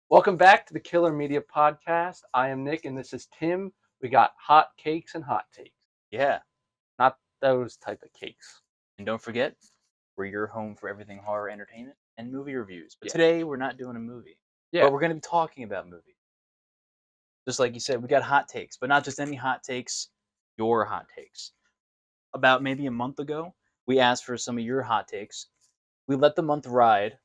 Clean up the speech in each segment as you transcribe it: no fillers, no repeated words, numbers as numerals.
Welcome back to the Killer Media Podcast. I am Nick and this is Tim. We got hot cakes and hot takes. Yeah, Not those type of cakes. and don't forget, we're your home for everything horror entertainment and movie reviews. But Yeah. today we're not doing a movie, Yeah. but we're going to be talking about movies. Just like you said, we got hot takes, but not just any hot takes, your hot takes. About maybe a month ago, we asked for some of your hot takes. We let the month ride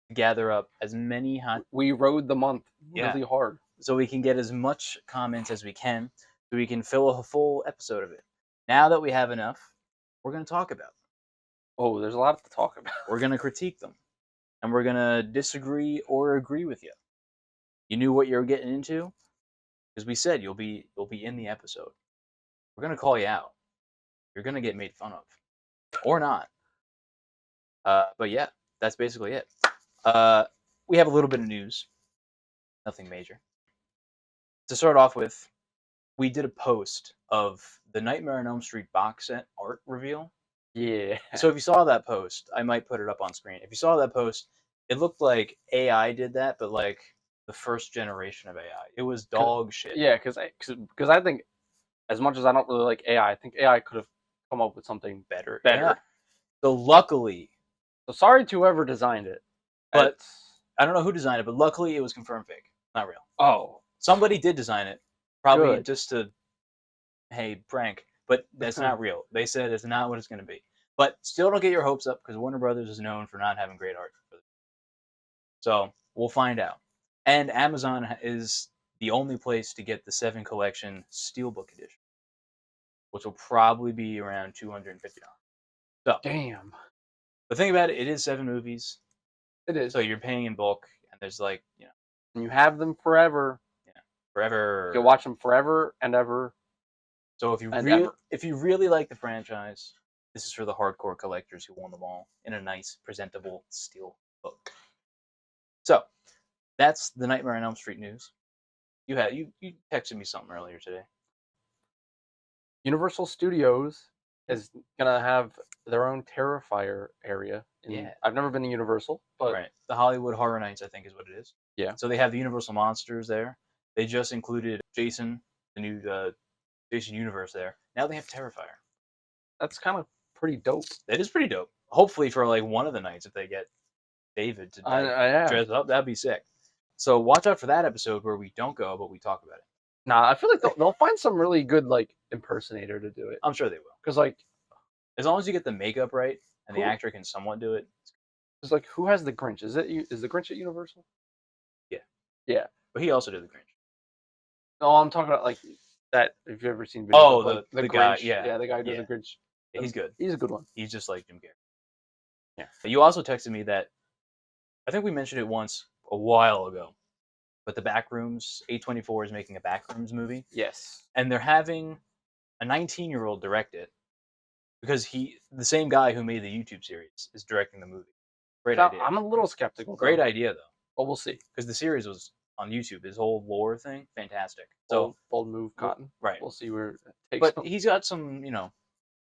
to gather up as many hot We rode the month really hard. so we can get as much comments as we can so we can fill a full episode of it. Now that we have enough, we're going to talk about them. Oh, there's a lot to talk about. We're going to critique them. And we're going to disagree or agree with you. You knew what you were getting into because we said you'll be in the episode. We're going to call you out. You're going to get made fun of or not. But yeah, that's basically it. We have a little bit of news. Nothing major. To start off with, we did a post of the Nightmare on Elm Street box set art reveal. Yeah. So if you saw that post, I might put it up on screen. If you saw that post, it looked like AI did that, but like the first generation of AI. It was dog shit. Yeah, because I think as much as I don't really like AI, I think AI could have come up with something Better. better. So luckily, So sorry to whoever designed it. but I don't know who designed it, but luckily it was confirmed fake, not real. Oh, Somebody did design it, probably Good. just to, hey, prank, but that's not real. They said it's not what it's going to be. But still don't get your hopes up because Warner Brothers is known for not having great art. So we'll find out. And Amazon is the only place to get the 7 collection Steelbook edition, which will probably be around $250. So damn. the thing about it, it is 7 movies, It is. so you're paying in bulk, and there's like, And you have them forever. forever. You can watch them forever and ever. So if you And really, ever. if you really like the franchise, this is for the hardcore collectors who want them all in a nice, presentable steel book. So that's the Nightmare on Elm Street news. You texted me something earlier today. Universal Studios is gonna have their own Terrifier area. Yeah. I've never been to Universal, but Right, the Hollywood Horror Nights, I think, is what it is. Yeah. So they have the Universal monsters there. They just included Jason, the new Jason universe there. Now they have Terrifier. That's kind of pretty dope. That is pretty dope. Hopefully for like one of the nights, if they get David to Yeah. dress up, that'd be sick. So watch out for that episode where we don't go, but we talk about it. Nah, I feel like they'll find some really good like impersonator to do it. I'm sure they will. Because like, as long as you get the makeup right and the Who- actor can somewhat do it. it's like who has the Grinch? Is the Grinch at Universal? Yeah. Yeah. But he also did the Grinch. No, I'm talking about like that. If you've ever seen videos Oh, of, like, the the Grinch, guy, yeah. the guy who does Yeah. the Grinch. Yeah, he's good. He's a good one. He's just like Jim Carrey. Yeah. But you also texted me that I think we mentioned it once a while ago, but the Backrooms A24 is making a Backrooms movie, Yes. and they're having a 19-year-old direct it because the same guy who made the YouTube series is directing the movie. Great Now, idea. I'm a little skeptical. Great though, idea though, but we'll see. because the series was on YouTube. His whole lore thing, fantastic. So Bold move, Cotton. right, We'll see where it takes. but them. he's got some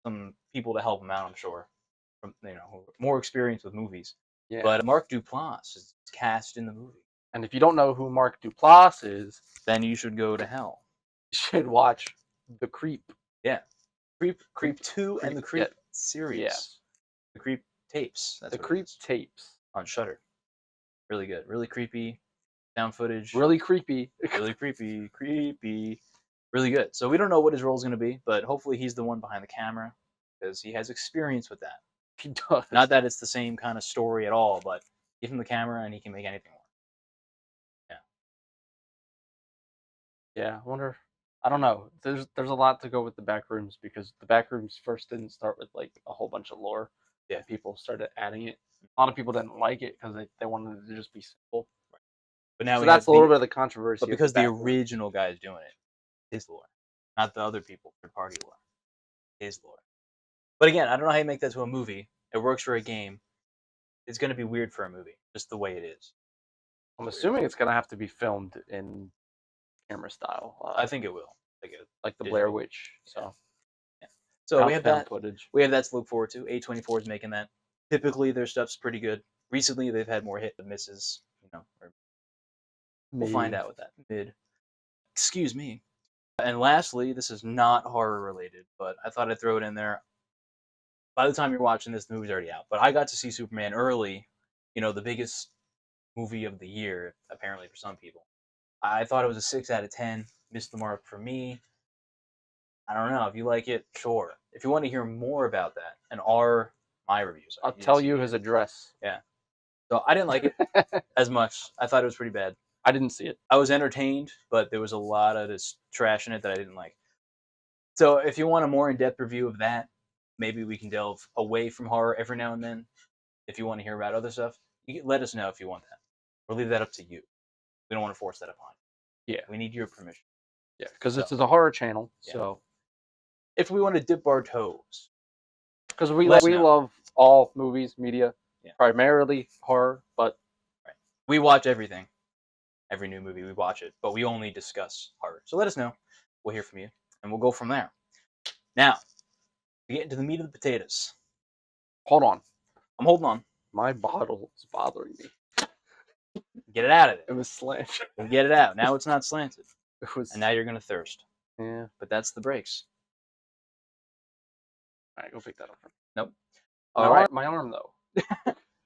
some people to help him out. I'm sure, from more experience with movies. Yeah. But Mark Duplass is cast in the movie. And if you don't know who Mark Duplass is, Then you should go to hell. you should watch The Creep. Creep 2 and the Creep series. Yes. The Creep tapes. That's The what it Creep is, tapes. on Shudder. Really good. Really creepy. Sound footage. Really creepy. Really creepy. Creepy. Really good. So we don't know what his role is going to be, but hopefully he's the one behind the camera because he has experience with that. He does. Not that it's the same kind of story at all, but give him the camera and he can make anything work. Yeah, I wonder. I don't know. There's a lot to go with the Backrooms because the Backrooms first didn't start with like a whole bunch of lore. Yeah. People started adding it. A lot of people didn't like it because they wanted it to just be simple. But now So we that's have a little bit of the controversy. But because the Backrooms. original guy is doing it, his lore, not the other people, third party lore, his lore. But again, I don't know how you make that to a movie. It works for a game. It's going to be weird for a movie, just the way it is. I'm assuming it's gonna have to be filmed in camera style. I think it will. Like the digital. Blair Witch. So So we have found that. footage. We have that to look forward to. A24 is making that. Typically, their stuff's pretty good. Recently, they've had more hit than misses. Or We'll find Mid. out with that. Mid. Excuse me. And lastly, this is not horror related, but I thought I'd throw it in there. By the time you're watching this, the movie's already out. But I got to see Superman early, the biggest movie of the year, apparently for some people. I thought it was a 6 out of 10. Missed the mark for me. I don't know. If you like it, sure. If you want to hear more about that, and my reviews, I'll you didn't tell see you it his yet. address. Yeah. So I didn't like it as much. I thought it was pretty bad. I didn't see it. I was entertained, but there was a lot of this trash in it that I didn't like. So if you want a more in-depth review of that, maybe we can delve away from horror every now and then. If you want to hear about other stuff, you can let us know if you want that. We'll leave that up to you. We don't want to force that upon you. Yeah. We need your permission. Yeah, because So, it's a horror channel. yeah. So if we want to dip our toes, because let us we know. love all movies, media, Yeah. primarily horror, but we watch everything. Every new movie, we watch it, but we only discuss horror. So let us know. We'll hear from you, and we'll go from there. Now, we get into the meat of the potatoes. hold on. I'm holding on. My bottle is bothering me. Get it out of It there. was slanted. We'll get it out. Now it's not slanted, It was. and now you're gonna thirst. Yeah. But that's the breaks. All right, go pick that up. Nope. All right, my arm though.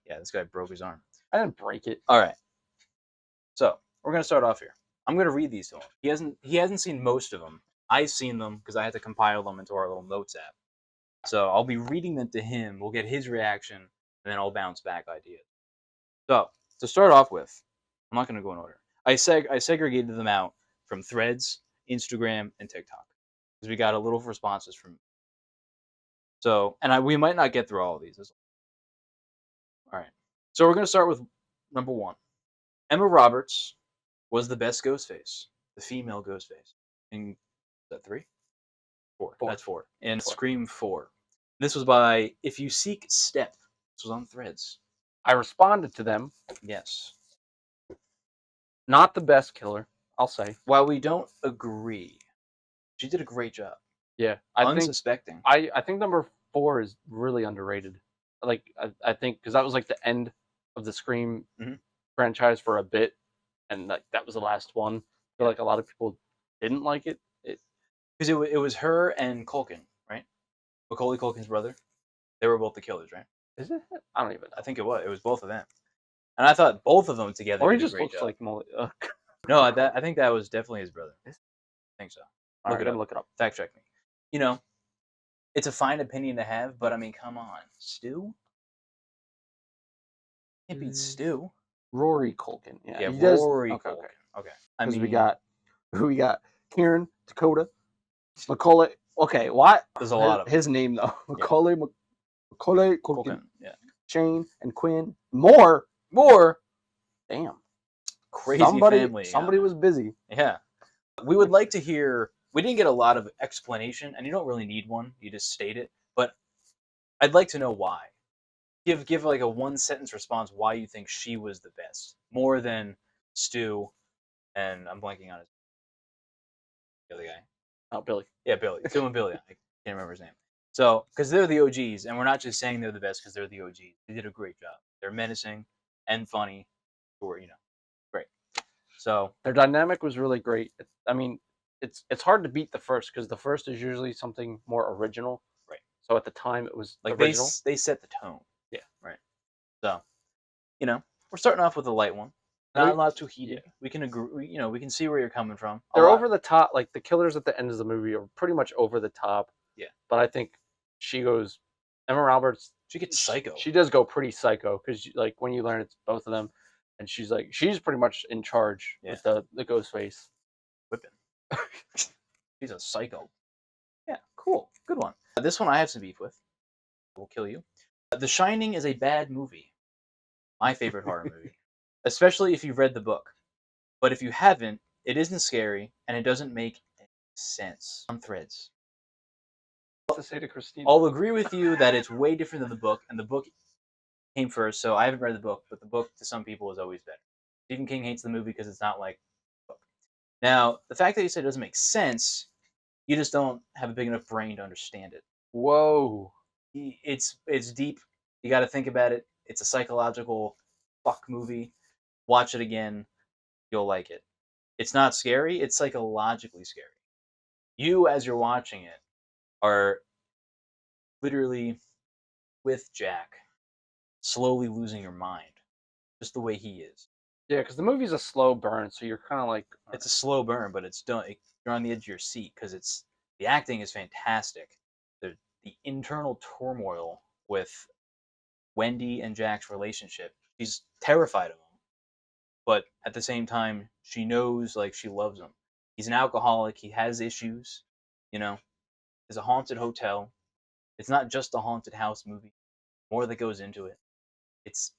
Yeah, this guy broke his arm. I didn't break it. All right. So we're gonna start off here. I'm gonna read these to him. He hasn't seen most of them. I've seen them because I had to compile them into our little notes app. So I'll be reading them to him. We'll get his reaction, and then I'll bounce back ideas. So to start off with, I'm not gonna go in order. I segregated them out from Threads, Instagram, and TikTok because we got a little responses from. So we might not get through all of these. All right. So we're gonna start with number 1. Emma Roberts was the best Ghostface, the female Ghostface. In is that 3? 4. That's 4. In Scream 4. This was by If You Seek Step. This was on Threads. I responded to them. Yes. Not the best killer, I'll say. While we don't agree, she did a great job. Yeah, Unsuspecting. I think number 4 is really underrated. Like I think because that was like the end of the Scream franchise for a bit, and like that was the last one. I feel like a lot of people didn't like it. Because it was her and Culkin, right? Macaulay Culkin's brother. They were both the killers, right? Is it? I don't even know. I think it was. It was both of them. And I thought both of them together Or he did a just great looks job. like Molly. No, I think that was definitely his brother. I think so. Look it up. Fact check me. It's a fine opinion to have, but I mean, come on, Stu. Can't beat Stu. Rory Culkin. Yeah, he Rory does, Culkin. Okay. Because we got Kieran, Dakota, Macaulay. Okay, what? There's a lot of his name though. Macaulay Culkin. Yeah. Shane and Quinn. More. Damn. Crazy family. Somebody was busy. Yeah. We would like to hear. We didn't get a lot of explanation, and you don't really need one. You just state it. But I'd like to know why. Give like a 1-sentence response why you think she was the best, more than Stu, and I'm blanking on the other guy. Oh, Billy. Yeah, Billy. Stu and Billy. I can't remember his name. So, because they're the OGs, and we're not just saying they're the best because they're the OGs. They did a great job. They're menacing and funny, or great. So their dynamic was really great. I mean, it's hard to beat the first because the first is usually something more original. Right. So at the time it was like original. they set the tone. Yeah. Right. So, we're starting off with a light one. Not a lot too heated. Yeah. We can agree. We can see where you're coming from. They're over the top. Like the killers at the end of the movie are pretty much over the top. Yeah. But I think Emma Roberts. She gets psycho. She does go pretty psycho because like when you learn it's both of them, and she's pretty much in charge with the Ghostface. Whipping. She's a psycho. Yeah, cool. Good one. This one I have some beef with. Will kill you. The Shining is a bad movie. My favorite horror movie. Especially if you've read the book. But if you haven't, it isn't scary, and it doesn't make any sense. On Threads. To say to Christine. I'll agree with you that it's way different than the book, and the book came first, so I haven't read the book, but the book to some people is always better. Stephen King hates the movie because it's not like the book. Now, the fact that you said it doesn't make sense, you just don't have a big enough brain to understand it. Whoa. It's deep. You got to think about it. It's a psychological fuck movie. Watch it again. you'll like it. It's not scary. It's psychologically scary. You, as you're watching it, are literally with Jack, slowly losing your mind, just the way he is. Yeah, because the movie's a slow burn, so you're kind of like, It's a slow burn, but it's done. You're on the edge of your seat because it's the acting is fantastic. The internal turmoil with Wendy and Jack's relationship. She's terrified of him, but at the same time, she knows like she loves him. He's an alcoholic. He has issues. You know, there's a haunted hotel. It's not just a haunted house movie. More that goes into it. It's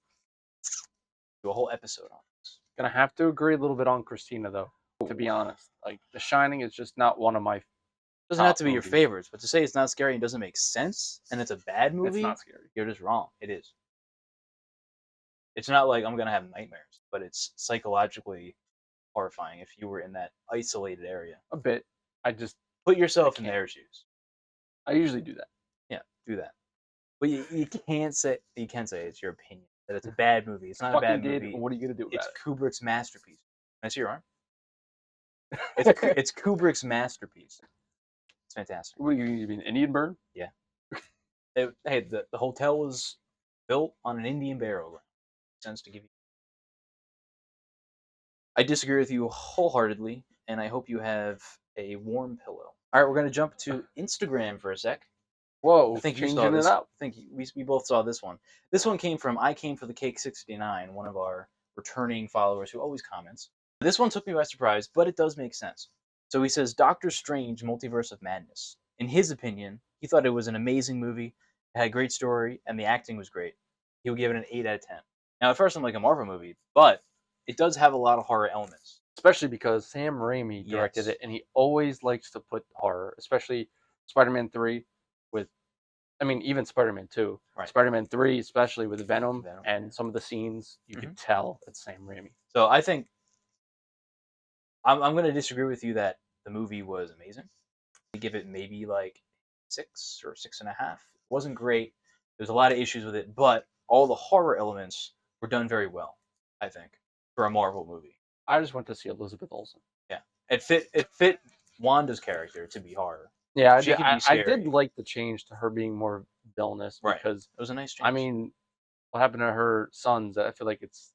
do a whole episode on this. gonna have to agree a little bit on Christina though. To be honest, like The Shining is just not one of my. Doesn't have to be movies. your favorites, but to say it's not scary and doesn't make sense, and it's a bad movie, It's not scary. You're just wrong. It is. It's not like I'm gonna have nightmares, but it's psychologically horrifying if you were in that isolated area. A bit. I just put yourself in their shoes. I usually do that. Yeah, do that. But you can't say it's your opinion that it's a bad movie. It's not a bad movie. What are you gonna do? It's Kubrick's masterpiece. Can I see your arm? It's Kubrick's masterpiece. It's fantastic. What are you mean, Indian burn? Yeah. Hey, the hotel was built on an Indian burial ground. Sense to give you. I disagree with you wholeheartedly, and I hope you have a warm pillow. All right, we're gonna jump to Instagram for a sec. Whoa, I think you changing saw this. it up. I think we both saw this one. This one came from I Came for the Cake 69, one of our returning followers who always comments. This one took me by surprise, but it does make sense. So he says, Doctor Strange, Multiverse of Madness. In his opinion, he thought it was an amazing movie, it had a great story, and the acting was great. He would give it an 8 out of 10. Now, at first I'm like a Marvel movie, but it does have a lot of horror elements. Especially because Sam Raimi directed it, and he always likes to put horror, especially Spider-Man 3 with, I mean, even Spider-Man 2. Right. Spider-Man 3, especially with Venom and some of the scenes, you could tell it's Sam Raimi. So I think I'm going to disagree with you that the movie was amazing. I give it maybe like 6 or 6.5. It wasn't great. There's a lot of issues with it, but all the horror elements were done very well, I think, for a Marvel movie. I just went to see Elizabeth Olsen. Yeah, it fit Wanda's character to be horror. Yeah, I did like the change to her being more villainous because it was a nice change. I mean, what happened to her sons? I feel like it's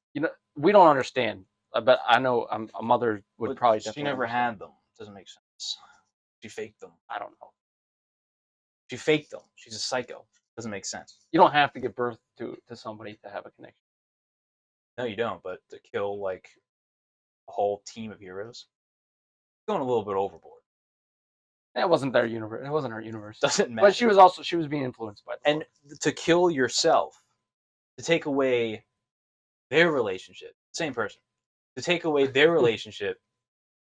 we don't understand. But I know a mother would probably. She never had them. It doesn't make sense. She faked them. I don't know. She faked them. She's a psycho. Doesn't make sense. You don't have to give birth to somebody to have a connection. No, you don't. But to kill like a whole team of heroes, going a little bit overboard. It wasn't their universe. It wasn't her universe. Doesn't matter. But she was being influenced by the and to kill yourself, to take away their relationship, same person, to take away their relationship,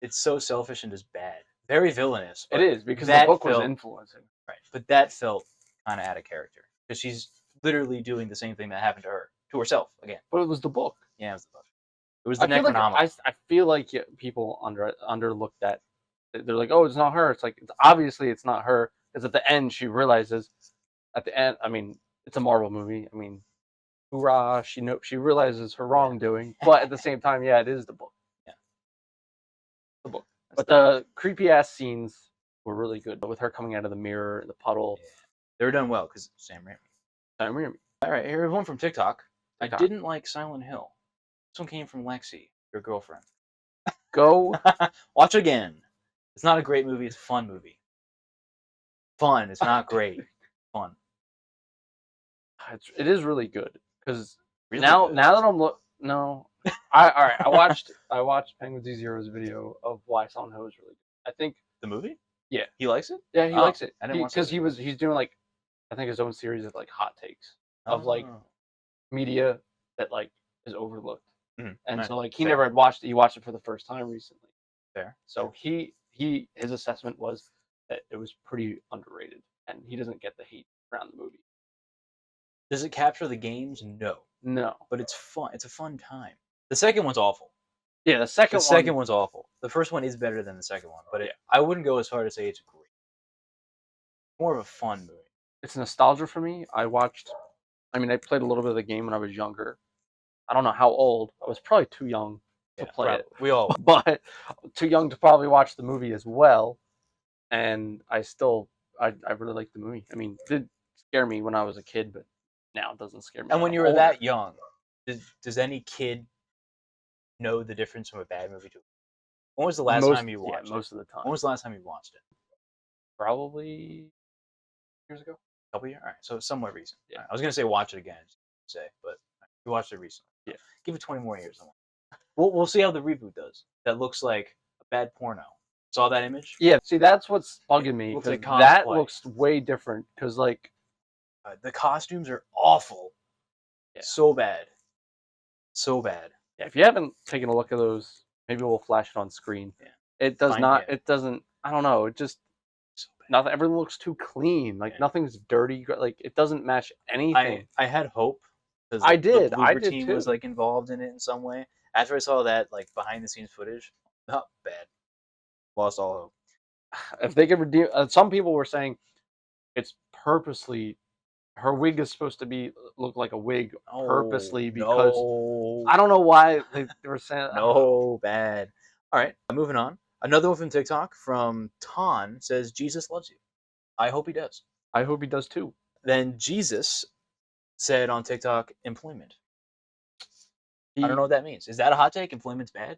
it's so selfish and just bad. Very villainous. It is because the book was influencing. Right, but that felt kind of out of character because she's literally doing the same thing that happened to herself again. But it was the book. Yeah, it was the book. It was the Necronomicon. I feel like people underlooked that. They're like, oh, it's not her. It's like obviously it's not her because at the end she realizes. At the end, I mean, it's a Marvel movie. I mean, hoorah! She realizes her wrongdoing, but at the same time, yeah, it is the book. Yeah, the book. But the creepy ass scenes were really good. With her coming out of the mirror, the puddle. Yeah. They were done well because Sam Raimi. Sam Raimi. All right, here's one from TikTok. I didn't like Silent Hill. This one came from Lexi, your girlfriend. Go watch again. It's not a great movie. It's a fun movie. Fun. It's not great. Fun. It is really good because now that I'm I watched Penguin Z Zero's video of why Silent Hill is really good. I think the movie. Yeah, he likes it. Yeah, he likes it. I didn't watch because he's doing like I think his own series of like hot takes of like media that like is overlooked, and so like he never had watched it. He watched it for the first time recently. Fair. So his assessment was that it was pretty underrated, and he doesn't get the hate around the movie. Does it capture the games? No. But it's fun. It's a fun time. The second one's awful. Yeah, the second one's awful. The first one is better than the second one, but I wouldn't go as far to say it's great. More of a fun movie. It's nostalgia for me. I played a little bit of the game when I was younger. I don't know how old. I was probably too young to play it. We all. But too young to probably watch the movie as well. And I really like the movie. I mean, it did scare me when I was a kid, but now it doesn't scare me. And when you were that young, does any kid know the difference from a bad movie to a When was the last time you watched it? Most of the time. When was the last time you watched it? Probably years ago. A couple years? All right, so somewhat recent. Yeah. Right, I was going to say watch it again, but you watched it recently. Yeah. Give it 20 more years. We'll see how the reboot does. That looks like a bad porno. Saw that image? Yeah, see, that's what's bugging me. Looks like that cosplay. looks way different. Because, like, the costumes are awful. Yeah. So bad. So bad. Yeah, if you haven't taken a look at those, maybe we'll flash it on screen. Yeah. It does not. It doesn't. I don't know. It just nothing. Everything looks too clean. Like nothing's dirty. Like it doesn't match anything. I had hope. Because I did. The I blooper did team too. was like involved in it in some way. After I saw that like behind the scenes footage, not bad. Lost all hope. If they could redeem, some people were saying it's purposely. Her wig is supposed to look like a wig purposely because I don't know why they were saying no bad. All right, moving on. Another one from TikTok from Ton says Jesus loves you. I hope he does. I hope he does too. Then Jesus said on TikTok, employment. I don't know what that means. Is that a hot take? Employment's bad?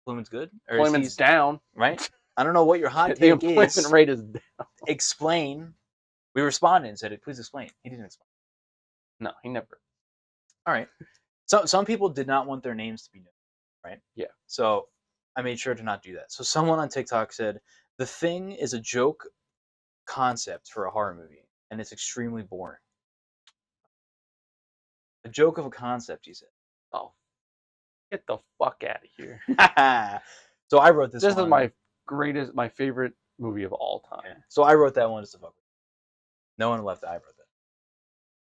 Employment's good? Or employment's down. Right? I don't know what your hot take is. The employment rate is down. Explain. We responded and said, please explain. He didn't explain. No, he never. All right. So some people did not want their names to be known, right? Yeah. So I made sure to not do that. So someone on TikTok said, The Thing is a joke concept for a horror movie, and it's extremely boring. A joke of a concept, he said. Oh, get the fuck out of here. So I wrote this This one. is my favorite movie of all time. Yeah. So I wrote that one just to fuck with you. No one left. I wrote that.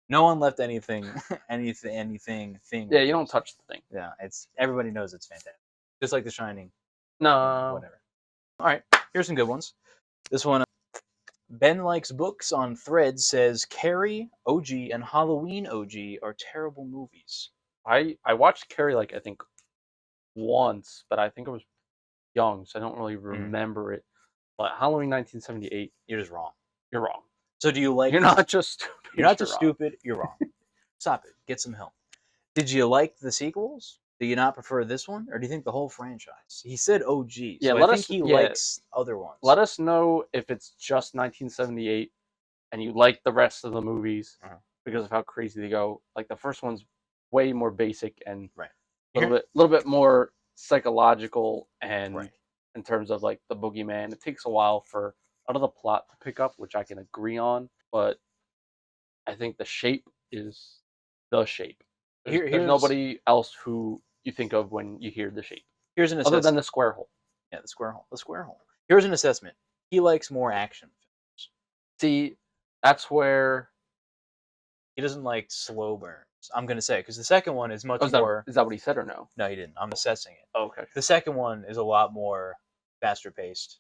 No one left anything. Thing. Yeah, you don't touch the thing. Yeah, everybody knows it's fantastic. Just like The Shining. No. Whatever. All right, here's some good ones. This one, Ben Likes Books on Threads says Carrie, OG, and Halloween OG are terrible movies. I watched Carrie like I think once, but I think I was young, so I don't really remember it. But Halloween 1978, you're just wrong. You're wrong. So do you like? You're not just stupid. You're not just stupid. You're wrong. Stop it. Get some help. Did you like the sequels? Do you not prefer this one, or do you think the whole franchise? He said OG. Yeah, so I think he likes other ones. Let us know if it's just 1978 and you like the rest of the movies because of how crazy they go. Like the first one's way more basic and a little bit more psychological and in terms of like the boogeyman. It takes a while for another plot to pick up, which I can agree on, but I think the shape is the shape. There's nobody else who you think of when you hear the shape. Here's an assessment. Other than the square hole. Yeah, the square hole. The square hole. Here's an assessment. He likes more action films. See, that's where he doesn't like slow burns. I'm gonna say because the second one is much more. Is that what he said or no? No, he didn't. I'm assessing it. Oh, okay. The second one is a lot more faster paced.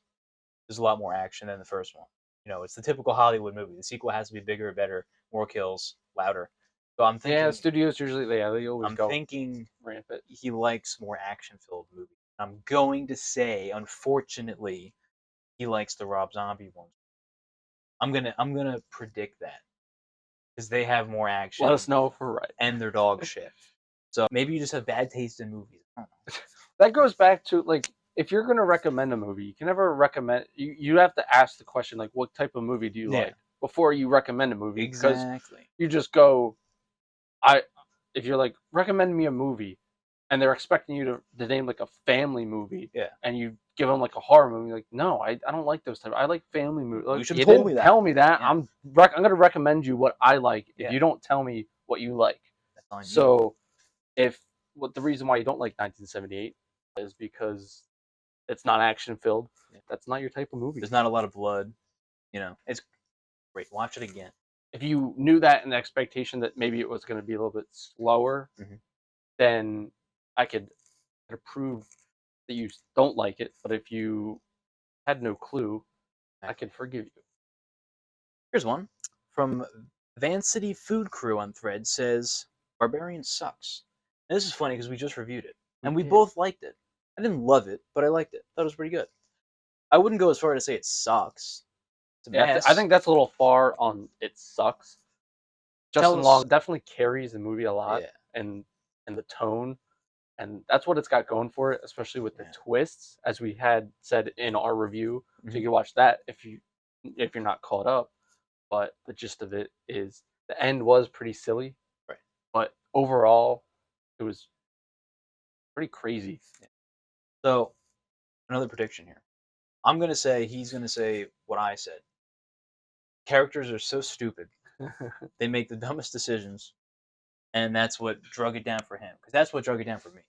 There's a lot more action than the first one. You know, it's the typical Hollywood movie. The sequel has to be bigger, better, more kills, louder. So I'm thinking. Yeah, studios usually they always go. I'm thinking rampant. He likes more action-filled movies. I'm going to say, unfortunately, he likes the Rob Zombie ones. I'm gonna predict that because they have more action. Let us know if we're right. And they're dog shit. So maybe you just have bad taste in movies. I don't know. That goes back to like if you're gonna recommend a movie, you can never recommend. You have to ask the question like, what type of movie do you like before you recommend a movie? Exactly. Because you just go. If you're like recommend me a movie, and they're expecting you to name like a family movie, and you give them like a horror movie, like no, I don't like those type. I like family movies. Like, you should have told me that. Tell me that. Yeah. I'm gonna recommend you what I like. If you don't tell me what you like, that's on you. So the reason why you don't like 1978 is because it's not action filled. Yeah. That's not your type of movie. There's not a lot of blood. You know, it's great. Watch it again. If you knew that in the expectation that maybe it was going to be a little bit slower, then I could approve that you don't like it. But if you had no clue, I could forgive you. Here's one from Vancity Food Crew on Thread says, Barbarian sucks. And this is funny because we just reviewed it. and we both liked it. I didn't love it, but I liked it. Thought it was pretty good. I wouldn't go as far to say it sucks. It's a mess. I think that's a little far on it sucks. Justin Tell us- Long definitely carries the movie a lot, Yeah. and the tone, and that's what it's got going for it, especially with the Yeah. twists, as we had said in our review. So Mhm. you can watch that if you're not caught up. But the gist of it is the end was pretty silly, Right. but overall it was pretty crazy. So, another prediction here. I'm gonna say he's gonna say what I said. Characters are so stupid; they make the dumbest decisions, and that's what drug it down for him. Because that's what drug it down for me.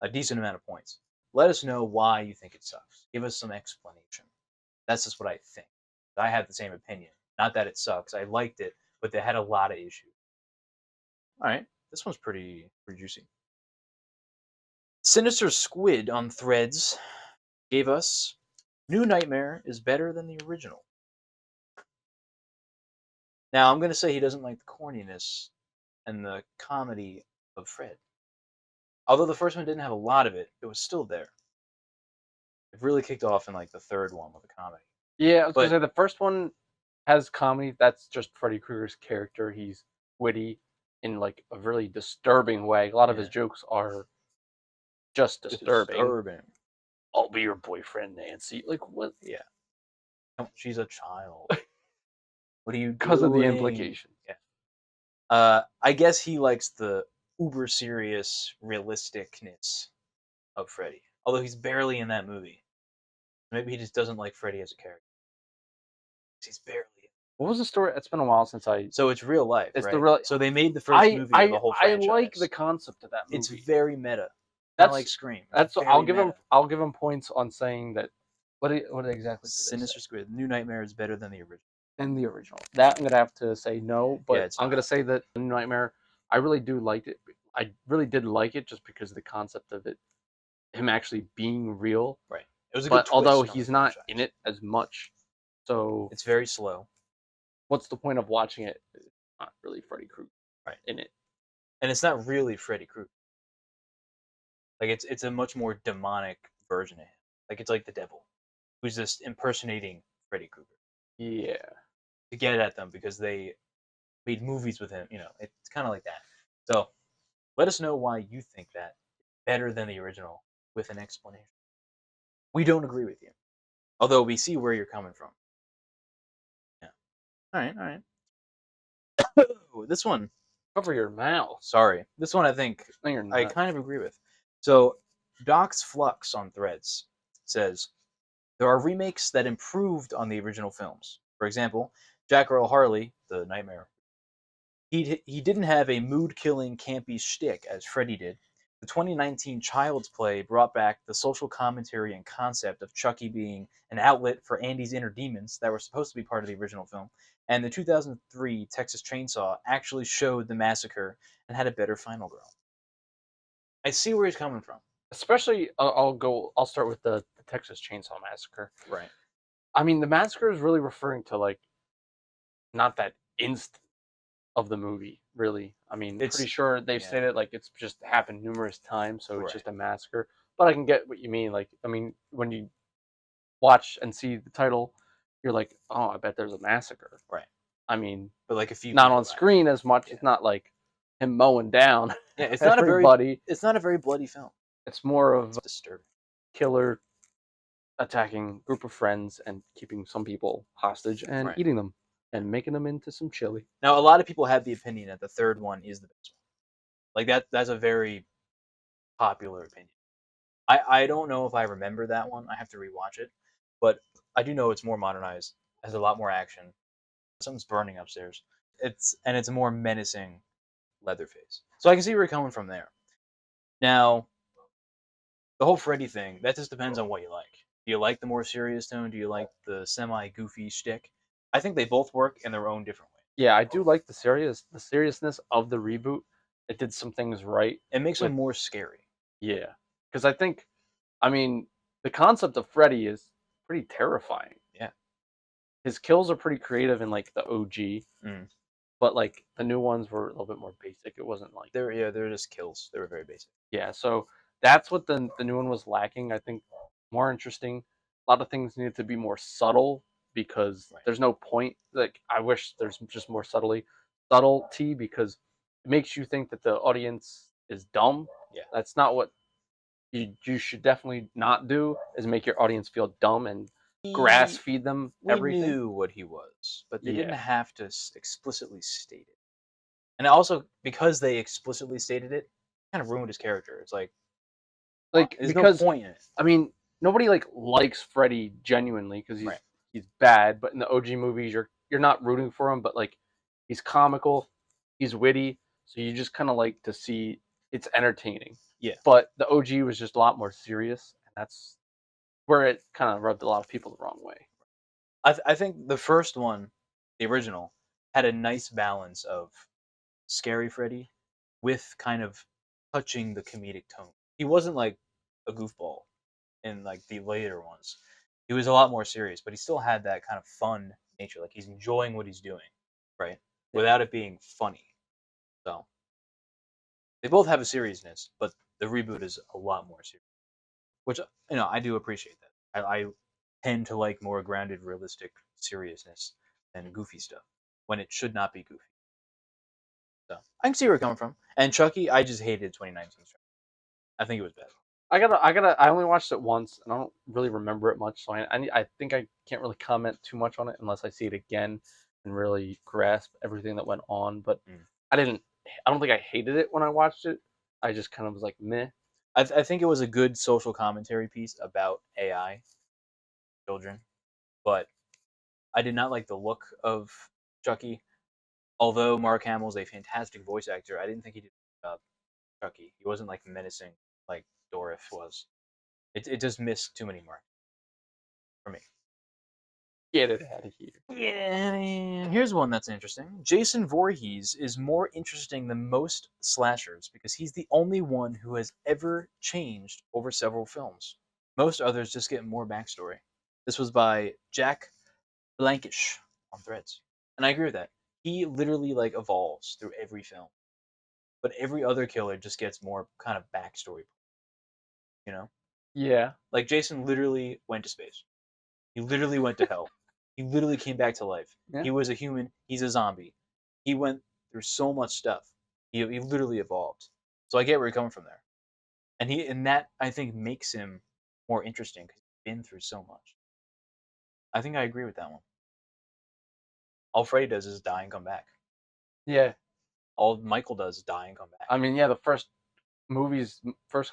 A decent amount of points. Let us know why you think it sucks. Give us some explanation. That's just what I think. I have the same opinion. Not that it sucks. I liked it, but they had a lot of issues. All right, this one's pretty juicy. Sinister Squid on Threads gave us New Nightmare is better than the original. Now, I'm going to say he doesn't like the corniness and the comedy of Fred. Although the first one didn't have a lot of it, it was still there. It really kicked off in like the third one with the comedy. Yeah, I was gonna say the first one has comedy. That's just Freddy Krueger's character. He's witty in like a really disturbing way. A lot of his jokes are just disturbing. I'll be your boyfriend, Nancy. Like what? Yeah. She's a child. What are you doing? Because of the implication. Yeah. I guess he likes the uber serious realisticness of Freddy. Although he's barely in that movie. Maybe he just doesn't like Freddy as a character. He's barely. What was the story? It's been a while since I. So it's real life. It's right? the real. So they made the first movie of the whole franchise. I like the concept of that movie. It's very meta. That's like Scream. That's I'll give him points on saying that. What exactly? Sinister Squid. New Nightmare is better than the original. Than the original. That I'm gonna have to say no, but Yeah, I'm gonna say that New Nightmare. I really do like it. I really did like it just because of the concept of it, him actually being real. Right. It was a but good twist although on the he's not franchise. in it as much, so It's very slow. what's the point of watching it? It's not really Freddy Krueger in it. And it's not really Freddy Krueger. Like it's a much more demonic version of him. Like it's like the devil, who's just impersonating Freddy Krueger Yeah. to get at them because they made movies with him. You know, it's kind of like that. So let us know why you think that better than the original with an explanation. We don't agree with you, although we see where you're coming from. Yeah. All right. All right. This one. Cover your mouth. Sorry. This one I think No, you're not. I kind of agree with. So, Doc's Flux on Threads says there are remakes that improved on the original films. For example, Jack Earl Harley, the Nightmare, he didn't have a mood-killing, campy shtick as Freddy did. The 2019 Child's Play brought back the social commentary and concept of Chucky being an outlet for Andy's inner demons that were supposed to be part of the original film. And the 2003 Texas Chainsaw actually showed the massacre and had a better final girl. I see where he's coming from. Especially, I'll start with the Texas Chainsaw Massacre. Right. I mean, the massacre is really referring to like not that instant of the movie, really. I mean, pretty sure they've stated like it's just happened numerous times, so it's just a massacre. But I can get what you mean. Like, I mean, when you watch and see the title, you're like, oh, I bet there's a massacre. Right. I mean, but like a few not on screen as much. Yeah. It's not like him mowing down. Yeah, it's not everybody. It's not a very bloody film. It's more of it's disturbing. Killer attacking group of friends and keeping some people hostage and eating them and making them into some chili. Now, a lot of people have the opinion that the third one is the best one. Like that's a very popular opinion. I don't know if I remember that one. I have to rewatch it, but I do know it's more modernized, has a lot more action. Something's burning upstairs. It's a more menacing Leatherface. So I can see where you're coming from there. Now, the whole Freddy thing, that just depends on what you like. Do you like the more serious tone? Do you like the semi-goofy shtick? I think they both work in their own different way. Yeah, I do like the seriousness of the reboot. It did some things right. It makes them more scary. Yeah, because I mean, the concept of Freddy is pretty terrifying. Yeah, his kills are pretty creative in like the OG, but like the new ones were a little bit more basic. It wasn't like they're just kills. They were very basic. Yeah, so that's what the new one was lacking. I think more interesting. A lot of things needed to be more subtle because there's no point. Like I wish there's just more subtlety because it makes you think that the audience is dumb. Yeah. That's not what you should definitely not do. Is make your audience feel dumb and grass feed them everything. We knew what he was, but they didn't have to explicitly state it. And also because they explicitly stated it, kind of ruined his character. It's like there's because no point in it. I mean, nobody likes Freddy genuinely because he's bad. But in the OG movies, you're not rooting for him, but like he's comical, he's witty, so you just kind of like to see it's entertaining. Yeah. But the OG was just a lot more serious, and that's where it kind of rubbed a lot of people the wrong way. I think the first one, the original, had a nice balance of scary Freddy with kind of touching the comedic tone. He wasn't like a goofball in like the later ones. He was a lot more serious, but he still had that kind of fun nature. Like he's enjoying what he's doing, right? Without it being funny. So they both have a seriousness, but the reboot is a lot more serious, which I do appreciate that. I tend to like more grounded, realistic seriousness than goofy stuff when it should not be goofy. So I can see where it's coming from. And Chucky, I just hated 2019. I think it was bad. I only watched it once, and I don't really remember it much, so I think I can't really comment too much on it unless I see it again and really grasp everything that went on. But I don't think I hated it when I watched it. I just kind of was like, meh. I think it was a good social commentary piece about AI children, but I did not like the look of Chucky. Although Mark Hamill's a fantastic voice actor, I didn't think he did Chucky. He wasn't like menacing like Dorif was. It just missed too many marks for me. Get it out of here. Yeah, man. Here's one that's interesting. Jason Voorhees is more interesting than most slashers because he's the only one who has ever changed over several films. Most others just get more backstory. This was by Jack Blankish on Threads. And I agree with that. He literally like evolves through every film. But every other killer just gets more kind of backstory. You know? Yeah. Like Jason literally went to space. He literally went to hell. He literally came back to life. Yeah. He was a human. He's a zombie. He went through so much stuff. He literally evolved. So I get where you're coming from there. And that I think makes him more interesting because he's been through so much. I think I agree with that one. All Freddy does is die and come back. Yeah. All Michael does is die and come back. I mean, yeah, the first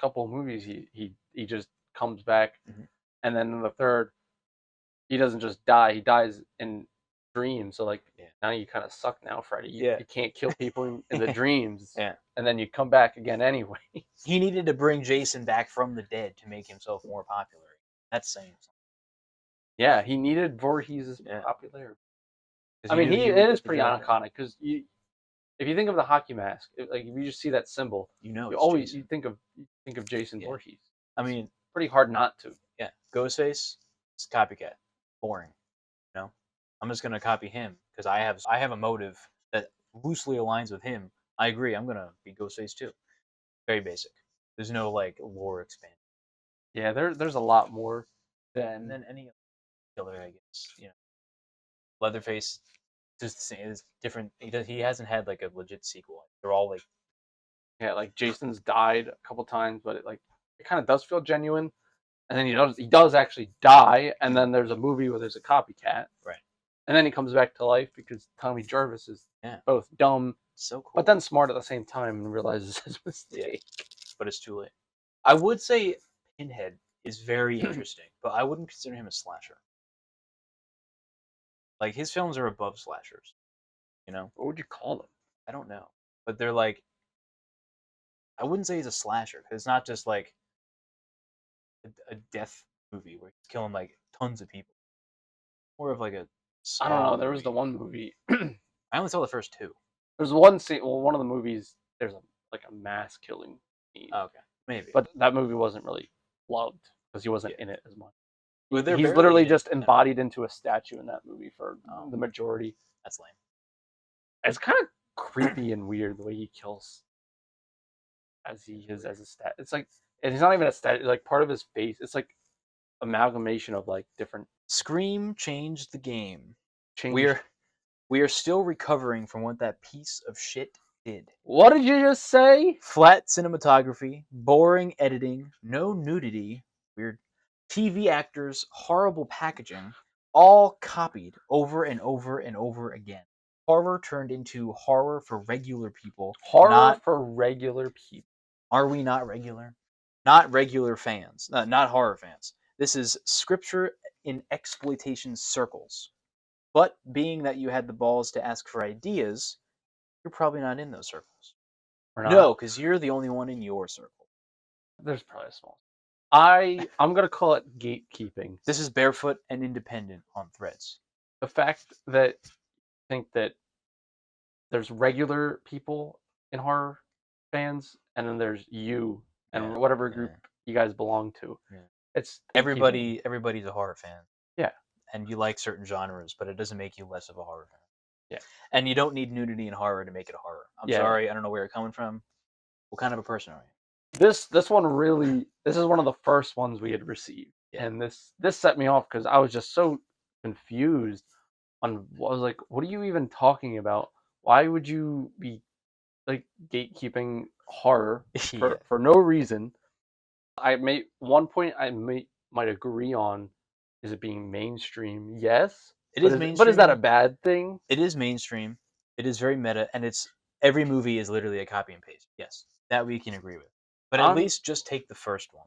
couple of movies, he just comes back, and then in the third, he doesn't just die; he dies in dreams. So like, now you kind of suck now, Freddy. You can't kill people in the dreams. Yeah, and then you come back again anyway. He needed to bring Jason back from the dead to make himself more popular. That's saying something. Yeah, he needed Voorhees' popularity. I mean, it is pretty iconic because if you think of the hockey mask, like if you just see that symbol, you think of Jason Voorhees. I mean, pretty hard not to. Yeah, Ghostface, it's copycat, boring. You know, I'm just gonna copy him because I have a motive that loosely aligns with him. I agree. I'm gonna be Ghostface too. Very basic. There's no like lore expansion. Yeah, there's a lot more than any killer, I guess. You know, Leatherface just is different. He hasn't had like a legit sequel. They're all like like Jason's died a couple times, but it kind of does feel genuine. And then he does actually die, and then there's a movie where there's a copycat, right? And then he comes back to life because Tommy Jarvis is both dumb, so cool, but then smart at the same time and realizes his mistake. But it's too late. I would say Pinhead is very interesting, but I wouldn't consider him a slasher. Like his films are above slashers. You know? What would you call them? I don't know, but they're like. I wouldn't say he's a slasher because it's not just like a death movie where he's killing like tons of people. More of like a. I don't know. There was the one movie. I only saw the first two. There's one scene. Well, one of the movies. There's a mass killing scene. Oh, okay, maybe. But that movie wasn't really loved because he wasn't in it as much. Well, he's literally just embodied into a statue in that movie for the majority. That's lame. It's kind of creepy and weird the way he kills. as he is as a stat. It's like, and he's not even a stat. Like part of his face. It's like amalgamation of like different Scream changed the game. change. We are still recovering from what that piece of shit did. What did you just say? Flat cinematography, boring editing, no nudity, weird TV actors, horrible packaging, all copied over and over and over again. Horror turned into horror for regular people. Horror Not for regular people. Are we not regular? Not regular fans, not horror fans. This is scripture in exploitation circles. But being that you had the balls to ask for ideas, you're probably not in those circles. Or not. No, because you're the only one in your circle. There's probably a small. I'm gonna call it gatekeeping. This is barefoot and independent on Threads. The fact that I think that there's regular people in horror fans, and then there's you and whatever group you guys belong to. Yeah. It's everybody's a horror fan. Yeah. And you like certain genres, but it doesn't make you less of a horror fan. Yeah. And you don't need nudity in horror to make it a horror. I'm sorry, I don't know where you're coming from. What kind of a person are you? This one really, this is one of the first ones we had received. Yeah. And this set me off because I was just so confused on I was like, what are you even talking about? Why would you be like gatekeeping horror for no reason? One point I might agree on is it being mainstream. Yes, it is mainstream. But is that a bad thing? It is mainstream. It is very meta, and it's every movie is literally a copy and paste. Yes, that we can agree with. But at least just take the first one.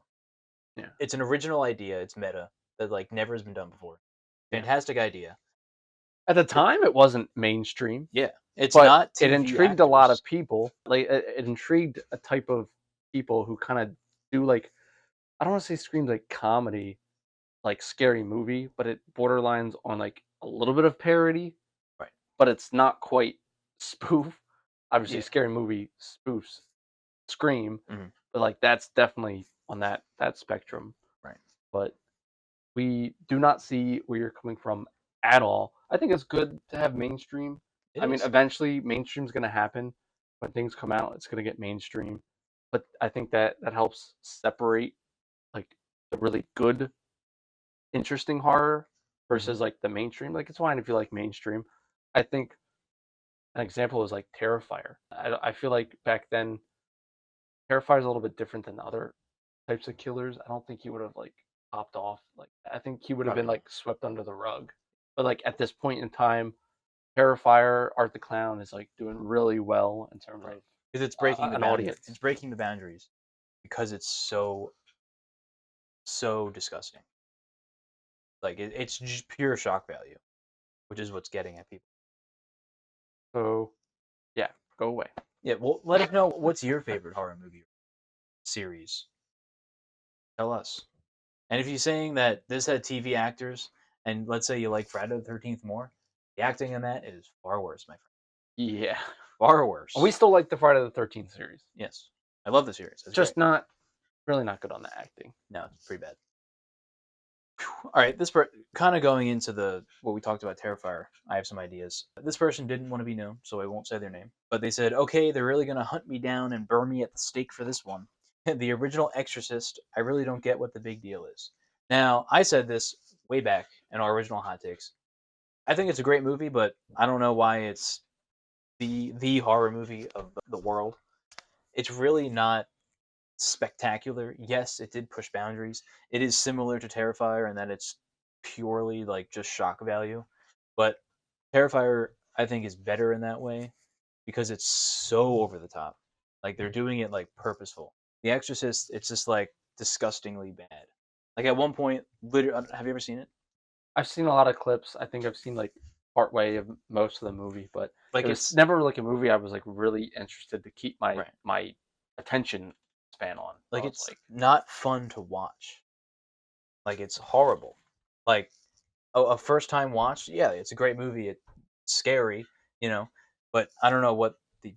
Yeah, it's an original idea. It's meta that like never has been done before. Fantastic idea. At the time, it wasn't mainstream. Yeah, it's not. TV it intrigued actors. A lot of people. Like it intrigued a type of people who kind of do like, I don't want to say Scream's like comedy, like scary movie, but it borderlines on like a little bit of parody. Right. But it's not quite spoof. Obviously, Scary Movie spoofs Scream, but like that's definitely on that spectrum. Right. But we do not see where you're coming from at all. I think it's good to have mainstream. I mean, eventually mainstream's going to happen. When things come out, it's going to get mainstream. But I think that helps separate like the really good, interesting horror versus like the mainstream. Like it's fine if you like mainstream. I think an example is like Terrifier. I feel like back then Terrifier is a little bit different than other types of killers. I don't think he would have like popped off. Like I think he would have been like swept under the rug. But like at this point in time, Terrifier, Art the Clown is like doing really well in terms of because it's breaking an audience. It's breaking the boundaries because it's so disgusting. Like it's just pure shock value, which is what's getting at people. So, yeah, go away. Yeah, well, let us know what's your favorite horror movie series. Tell us. And if you're saying that this had TV actors, and let's say you like Friday the 13th more, the acting in that is far worse, my friend. Yeah. Far worse. We still like the Friday the 13th series. Yes. I love the series. It's just not really not good on the acting. No, it's pretty bad. All right, this kind of going into what we talked about, Terrifier. I have some ideas. This person didn't want to be known, so I won't say their name. But they said, okay, they're really going to hunt me down and burn me at the stake for this one. The original Exorcist, I really don't get what the big deal is. Now, I said this way back in our original Hot Takes. I think it's a great movie, but I don't know why it's the horror movie of the world. It's really not spectacular. Yes, it did push boundaries. It is similar to Terrifier in that it's purely like just shock value. But Terrifier, I think, is better in that way because it's so over the top. Like they're doing it like purposeful. The Exorcist, it's just like disgustingly bad. Like at one point, literally, have you ever seen it? I've seen a lot of clips. I think I've seen like part way of most of the movie, but like it's never like a movie I was like really interested to keep my my attention span on. Like it's like not fun to watch. Like it's horrible. Like a first time watch, yeah, it's a great movie. It's scary, but I don't know what the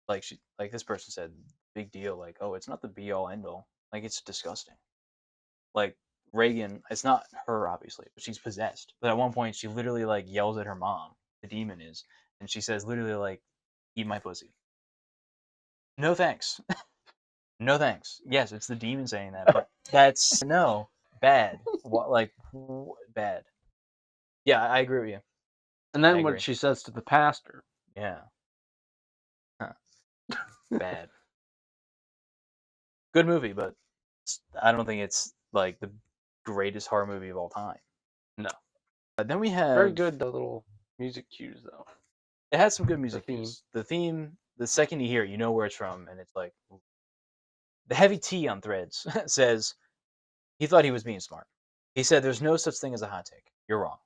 like this person said, big deal. Like, oh, it's not the be all end all. Like it's disgusting. Like Reagan, it's not her obviously, but she's possessed. But at one point, she literally like yells at her mom. The demon is, and she says literally like, "Eat my pussy." No thanks. No thanks. Yes, it's the demon saying that, but that's no bad. What bad? Yeah, I agree with you. And I then agree. what she says to the pastor. Yeah. Huh. Bad. Good movie, but I don't think it's like the greatest horror movie of all time. No. Then we have Very good, the little music cues, though. It has some good music theme. cues. The theme, the second you hear it, you know where it's from, and it's like the heavy T on Threads says he thought he was being smart. He said, "There's no such thing as a hot take. You're wrong.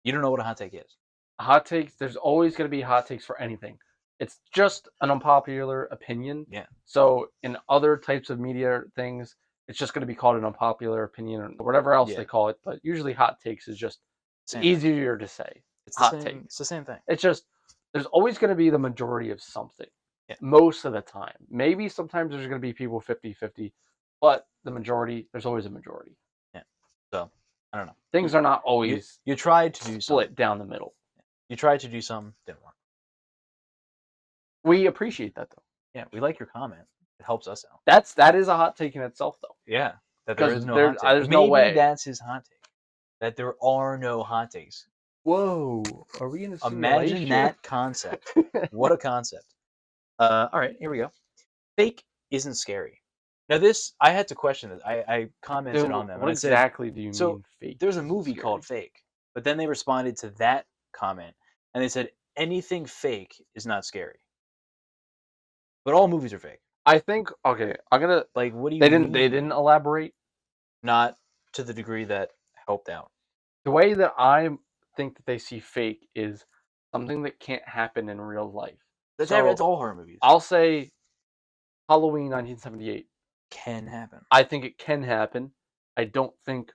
You don't know what a hot take is." Hot takes, there's always going to be hot takes for anything. It's just an unpopular opinion. Yeah. So in other types of media things, it's just going to be called an unpopular opinion or whatever else they call it. But usually hot takes is just easier to say. It's hot take. It's the same thing. It's just, there's always going to be the majority of something. Yeah. Most of the time. Maybe sometimes there's going to be people 50-50, but the majority, there's always a majority. Yeah. So, I don't know. Things are not always you tried to do split down the middle. You tried to do some, didn't work. We appreciate that, though. Yeah, we like your comment. It helps us out. That is a hot take in itself, though. Yeah, that there is no hot take. There's no way. That's his hot take. That there are no hot takes. Whoa, are we in a simulation? Imagine that concept. What a concept. All right, here we go. Fake isn't scary. Now this, I had to question this. I commented on them. What exactly do you mean fake? There's a movie called Fake, but then they responded to that comment and they said anything fake is not scary. But all movies are fake. I think okay. I'm gonna like. What do you? They didn't elaborate. Not to the degree that helped out. The way that I think that they see fake is something that can't happen in real life. That's all horror movies. I'll say Halloween 1978 can happen. I think it can happen. I don't think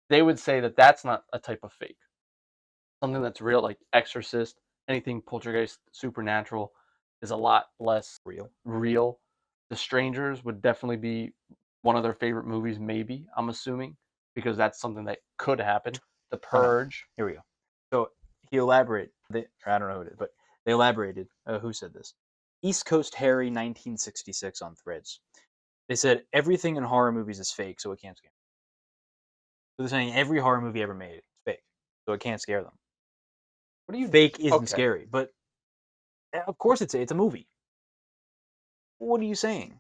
they would say that that's not a type of fake. Something that's real, like Exorcist, anything poltergeist, supernatural, is a lot less real. The Strangers would definitely be one of their favorite movies, maybe, I'm assuming, because that's something that could happen. The Purge. Here we go. So he elaborated. I don't know who it is, but they elaborated. Who said this? East Coast Harry 1966 on Threads. They said everything in horror movies is fake, so it can't scare them. So they're saying every horror movie ever made is fake, so it can't scare them. What do you fake isn't scary, but of course it's a movie. What are you saying?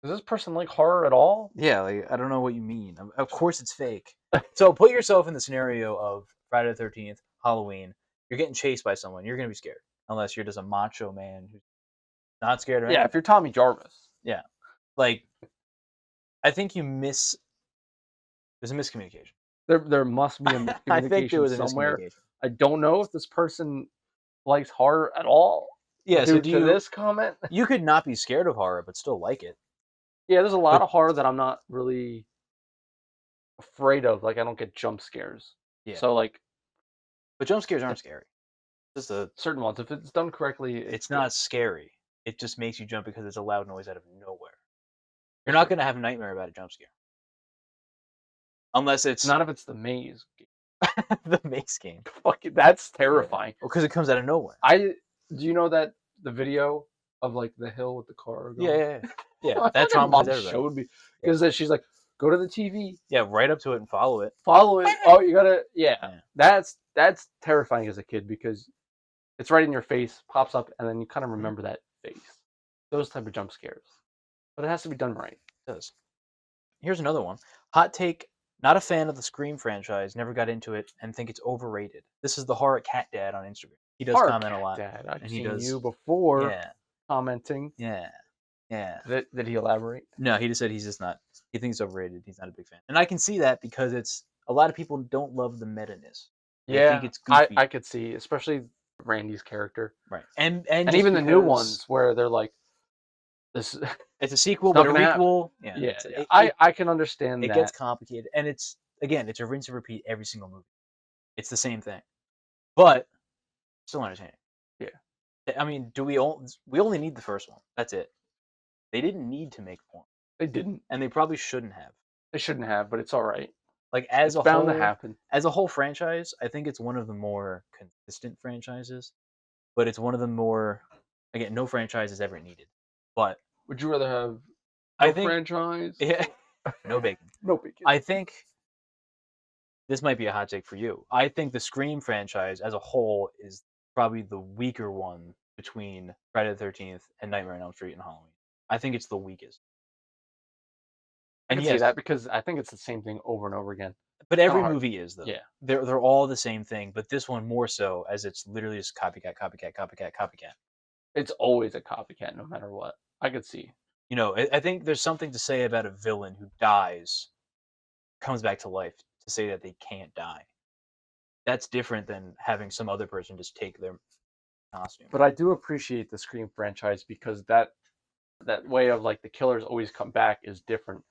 Does this person like horror at all? Yeah, like I don't know what you mean. Of course it's fake. So put yourself in the scenario of Friday the 13th, Halloween. You're getting chased by someone. You're gonna be scared unless you're just a macho man who's not scared of anything. Yeah, if you're Tommy Jarvis. Yeah, like I think there's a miscommunication. There must be a miscommunication I think there was somewhere. I don't know if this person likes horror at all. Yeah, so to this comment, you could not be scared of horror but still like it. Yeah, there's a lot of horror that I'm not really afraid of. Like I don't get jump scares. Yeah. So like, but jump scares aren't scary. Just certain ones. If it's done correctly, it's not scary. It just makes you jump because it's a loud noise out of nowhere. You're not gonna have a nightmare about a jump scare. Unless it's not if it's the maze game. The maze game. Fuck it, that's terrifying. Well, because it comes out of nowhere. Do you know that the video of like the hill with the car going? Yeah. That traumatized everybody. Showed me because she's like, go to the TV. Yeah, right up to it and follow it. Follow it. Oh, you gotta. Yeah. That's terrifying as a kid because it's right in your face, pops up, and then you kind of remember that face. Those type of jump scares, but it has to be done right. It does. Here's another one. Hot take. Not a fan of the Scream franchise, never got into it, and think it's overrated. This is the Horror Cat Dad on Instagram. He does comment a lot. Dad. I've seen you before commenting. Yeah. Did he elaborate? No, he just said he's just not. He thinks it's overrated. He's not a big fan. And I can see that because it's a lot of people don't love the meta-ness. They think it's goofy. I could see, especially Randy's character. Right. And even the new ones where they're like, this it's a sequel but a requel. I can understand that. It gets complicated, and it's a rinse and repeat every single movie. It's the same thing, but still entertaining. Yeah, I mean, we only need the first one. That's it. They didn't need to make more. They didn't, and they probably shouldn't have. They shouldn't have, but it's all right. Like it's bound to happen. As a whole franchise, I think it's one of the more consistent franchises, but it's one of the more. Again, no franchise is ever needed, but Would you rather have I no think franchise? yeah, no bacon. No bacon. I think this might be a hot take for you. I think the Scream franchise as a whole is probably the weaker one between Friday the 13th and Nightmare on Elm Street and Halloween. I think it's the weakest. I And can see yes, that because I think it's the same thing over and over again. but Kinda every hard. movie is though. Yeah. They're all the same thing, but this one more so as it's literally just copycat, copycat, copycat, copycat. It's always a copycat, no matter what. I could see. You know, I think there's something to say about a villain who dies, comes back to life, to say that they can't die. That's different than having some other person just take their costume. But I do appreciate the Scream franchise because that way of like the killers always come back is different.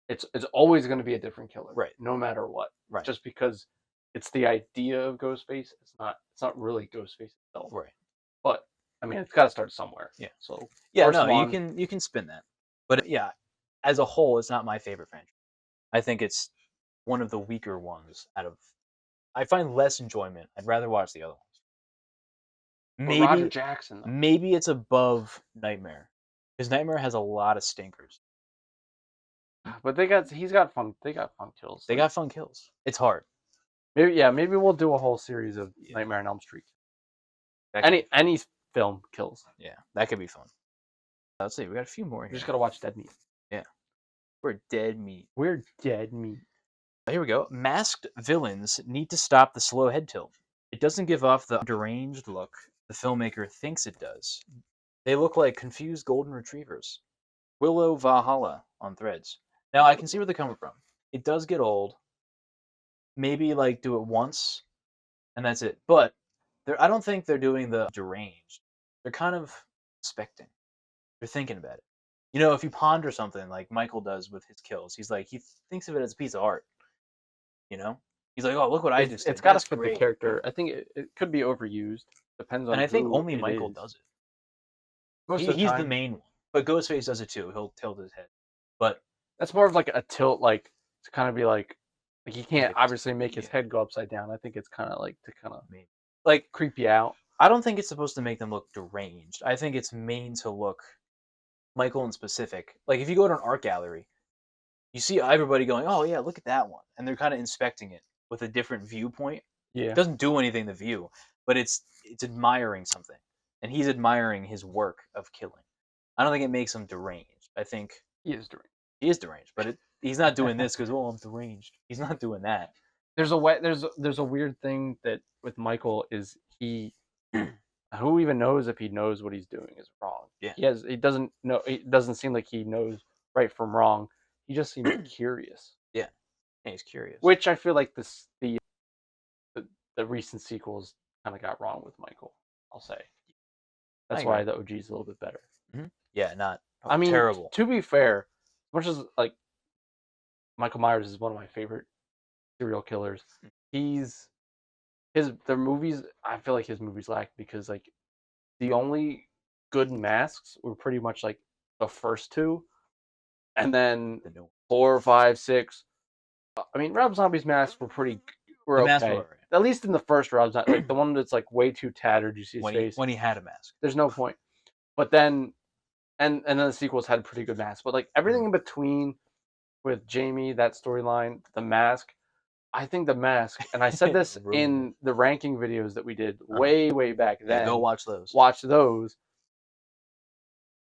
It's always going to be a different killer, Right. no matter what. Right. Just because it's the idea of Ghostface, it's not really Ghostface itself. Right. But I mean, it's got to start somewhere. Yeah. So yeah, first no, one, you can spin that, but yeah, as a whole, it's not my favorite franchise. I think it's one of the weaker ones out of. I find less enjoyment. I'd rather watch the other ones. Roger Maybe Jackson though. maybe it's above Nightmare, because Nightmare has a lot of stinkers. But they got fun kills. They got fun kills. It's hard. Maybe we'll do a whole series of Nightmare on Elm Street. Any film kills. Yeah, that could be fun. Let's see, we got a few more here. You just gotta watch Dead Meat. Yeah, we're dead meat. We're dead meat. Here we go. Masked villains need to stop the slow head tilt. It doesn't give off the deranged look the filmmaker thinks it does. They look like confused golden retrievers. Willow Valhalla on Threads. Now I can see where they're coming from. It does get old. Maybe like do it once, and that's it. But I don't think they're doing the deranged. They're kind of expecting. They're thinking about it. You know, if you ponder something like Michael does with his kills, he's like he thinks of it as a piece of art. You know, he's like, oh, look what I just did. It's got to That's fit great. the character. I think it could be overused. Depends on. And I think who only it Michael is. does it. Most of He's time. the main one, but Ghostface does it too. He'll tilt his head, but that's more of like a tilt, like to kind of be like he can't Like, obviously make his head go upside down. I think it's kind of like to kind of maybe. like creep you out. I don't think it's supposed to make them look deranged. I think it's mean to look Michael in specific. Like if you go to an art gallery, you see everybody going, "Oh yeah, look at that one," and they're kind of inspecting it with a different viewpoint. Yeah, It doesn't do anything to view, but it's admiring something, and he's admiring his work of killing. I don't think it makes him deranged. I think he is deranged. He is deranged, but he's not doing this because I'm deranged. He's not doing that. There's a weird thing that with Michael is he who even knows if he knows what he's doing is wrong. Yeah. He doesn't know. It doesn't seem like he knows right from wrong. He just seems curious. Yeah, he's curious. Which I feel like the recent sequels kind of got wrong with Michael. I'll say. That's why the OG is a little bit better. Mm-hmm. Yeah, not. I mean, terrible. To be fair, as much as like Michael Myers is one of my favorite serial killers, their movies. I feel like his movies lack because like the only good masks were pretty much like the first two, and then 4, 5, 6. I mean, Rob Zombie's masks were okay. At least in the first Rob Zombie, like the one that's like way too tattered. You see his face when he had a mask. There's no point. But then, and then the sequels had pretty good masks. But like everything in between, with Jamie, that storyline, the mask. I think the mask, and I said this in the ranking videos that we did way back then. Yeah, go watch those. Watch those.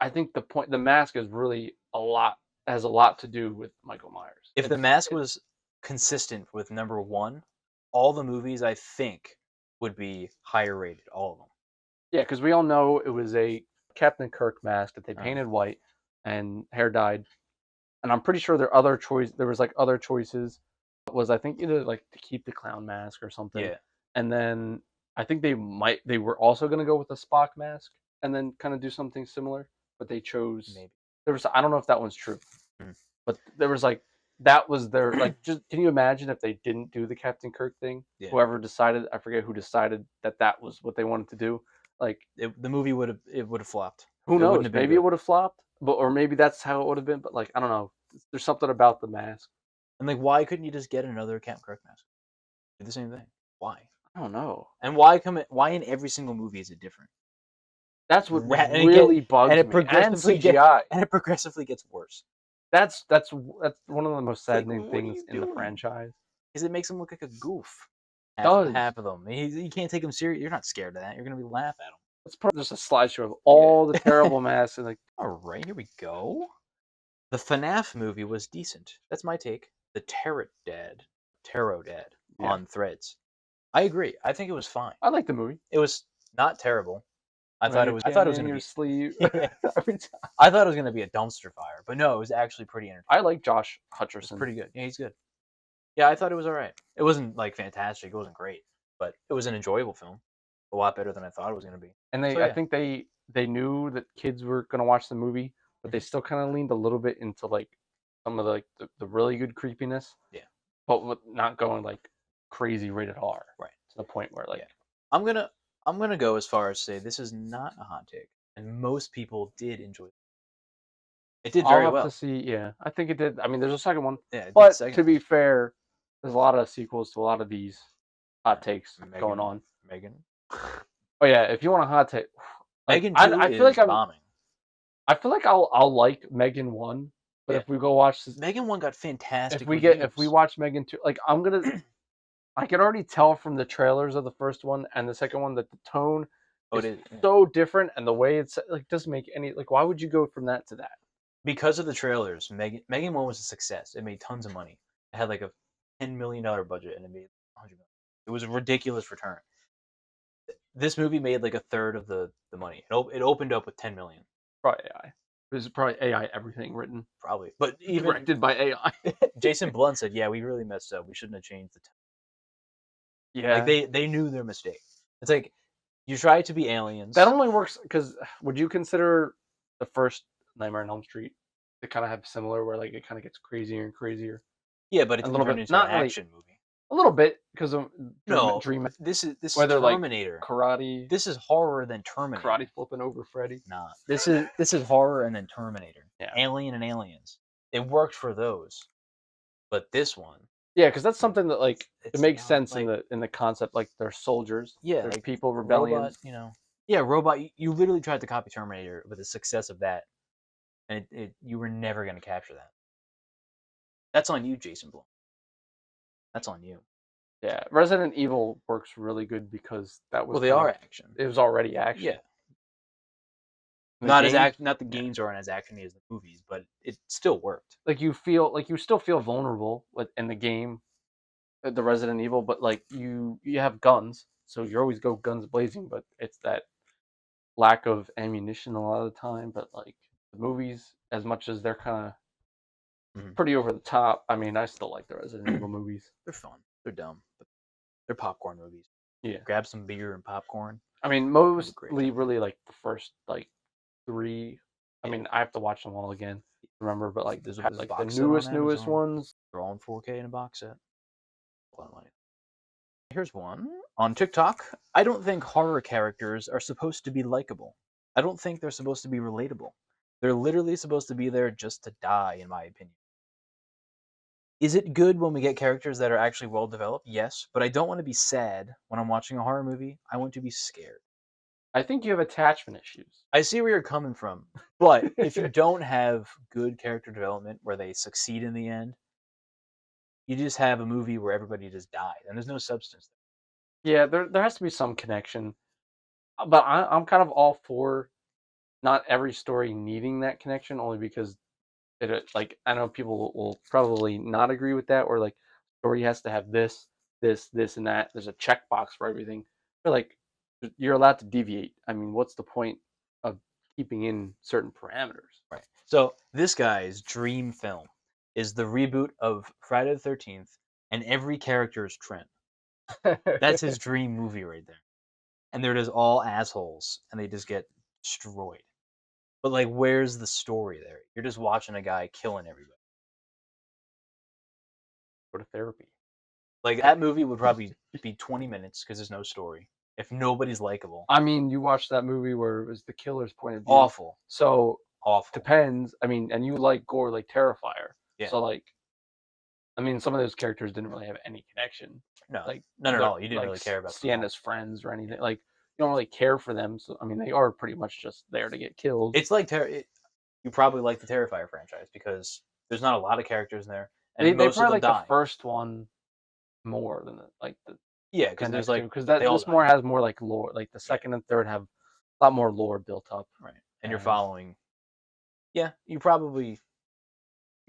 I think the mask is really has a lot to do with Michael Myers. If the mask was consistent with number 1, all the movies I think would be higher rated, all of them. Yeah, because we all know it was a Captain Kirk mask that they painted white and hair dyed, and I'm pretty sure there was like other choices. Was I think either like to keep the clown mask or something. Yeah. And then I think they were also going to go with a Spock mask and then kind of do something similar, but they chose. Maybe. I don't know if that one's true, but there was like that was their like. Just can you imagine if they didn't do the Captain Kirk thing? Yeah. Whoever decided, I forget who decided that was what they wanted to do. Like the movie would have flopped. Who knows? Maybe it would have flopped, or maybe that's how it would have been. But like I don't know. There's something about the mask. And like, why couldn't you just get another Captain Kirk mask? Do the same thing. Why? I don't know. And why in every single movie is it different? That's what and really bugs it me. And progressively CGI. and it progressively gets worse. That's one of the most saddening what are things you in the doing? franchise. Because it makes him look like a goof. Does. Half of them. You can't take him serious. You're not scared of that. You're gonna be laugh at him. Let's put just a slideshow of all the terrible masks and like. All right, here we go. The FNAF movie was decent. That's my take. The Tarot Dad on Threads. I agree. I think it was fine. I like the movie. It was not terrible. I thought it was in gonna your be sleeve. I thought it was gonna be a dumpster fire, but no, it was actually pretty entertaining. I like Josh Hutcherson. It's pretty good. Yeah, he's good. Yeah, I thought it was all right. It wasn't like fantastic. It wasn't great, but it was an enjoyable film. A lot better than I thought it was gonna be. And I think they knew that kids were gonna watch the movie, but they still kind of leaned a little bit into like some of the really good creepiness. Yeah. But with not going like crazy rated R. Right. To the point where like I'm gonna go as far as say this is not a hot take, and most people did enjoy it. It did very I'll have well. to see. Yeah, I think it did. I mean, there's a second one. Yeah, but to be fair, there's a lot of sequels to a lot of these hot takes going on. Megan. Oh yeah, if you want a hot take, like, Megan 2 I feel like I'm bombing. I feel like I'll like Megan 1, but if we go watch this, Megan 1 got fantastic. If we watch Megan 2, like I'm gonna, I can already tell from the trailers of the first one and the second one that the tone is so different, and the way it's like doesn't make any like. Why would you go from that to that? Because of the trailers, Megan 1 was a success. It made tons of money. It had like a $10 million budget, and it made $100 million. It was a ridiculous return. This movie made like a third of the money. It opened up with 10 million. Probably AI. This is probably AI everything written. Probably, but even directed by AI. Jason Blunt said, "Yeah, we really messed up. We shouldn't have changed the time." Yeah, like they knew their mistake. It's like you try to be aliens. That only works because would you consider the first Nightmare on Elm Street to kind of have similar, where like it kind of gets crazier and crazier? Yeah, but it's a little bit into an action movie. A little bit because of Dream. This is Terminator. Like karate. This is horror than Terminator. Karate flipping over Freddy. Nah, this is horror and then Terminator. Yeah. Alien and Aliens. It worked for those, but this one. Yeah, because that's something that like it makes sense like, in the concept. Like they're soldiers. Yeah, they're like people rebellions. Robot, Yeah, robot. You literally tried to copy Terminator with the success of that, and you were never going to capture that. That's on you, Jason Blum. That's on you. Yeah, Resident Evil works really good because that was they are action. It was already action. Yeah. Not the games aren't as actiony as the movies, but it still worked. Like you still feel vulnerable in the game, the Resident Evil, but like you have guns, so you always go guns blazing. But it's that lack of ammunition a lot of the time. But like the movies, as much as they're kind of pretty over the top, I mean, I still like the Resident Evil movies. They're fun. They're dumb, but they're popcorn movies. Yeah. Grab some beer and popcorn. I mean, mostly really like the first like 3. I mean, I have to watch them all again. Remember, but like there's like the newest ones. They're all in 4K in a box set. A lot of money. Here's one on TikTok. I don't think horror characters are supposed to be likable. I don't think they're supposed to be relatable. They're literally supposed to be there just to die, in my opinion. Is it good when we get characters that are actually well developed? Yes, but I don't want to be sad when I'm watching a horror movie. I want to be scared. I think you have attachment issues. I see where you're coming from, but if you don't have good character development where they succeed in the end, you just have a movie where everybody just died and there's no substance there. Yeah, there has to be some connection, but I'm kind of all for not every story needing that connection, only because like I know people will probably not agree with that, or like story has to have this, and that. There's a checkbox for everything. But like you're allowed to deviate. I mean, what's the point of keeping in certain parameters? Right. So this guy's dream film is the reboot of Friday the 13th, and every character is Trent. That's his dream movie right there. And they're just all assholes, and they just get destroyed. But like, where's the story there? You're just watching a guy killing everybody. Go to therapy. Like that movie would probably be 20 minutes because there's no story. If nobody's likable. I mean, you watched that movie where it was the killer's point of view. Awful. So awful. Depends. I mean, and you like gore like Terrifier. Yeah. So like, I mean, some of those characters didn't really have any connection. No, like none at all. You didn't really care about Sienna's friends or anything. Like don't really care for them. So I mean, they are pretty much just there to get killed. It's like you probably like the Terrifier franchise because there's not a lot of characters in there, and They most of probably them like die. the first one more than the Yeah, because the there's next two, like because they all this die. more has more like lore. Like the second and third have a lot more lore built up. Right, and you're following. Yeah, you probably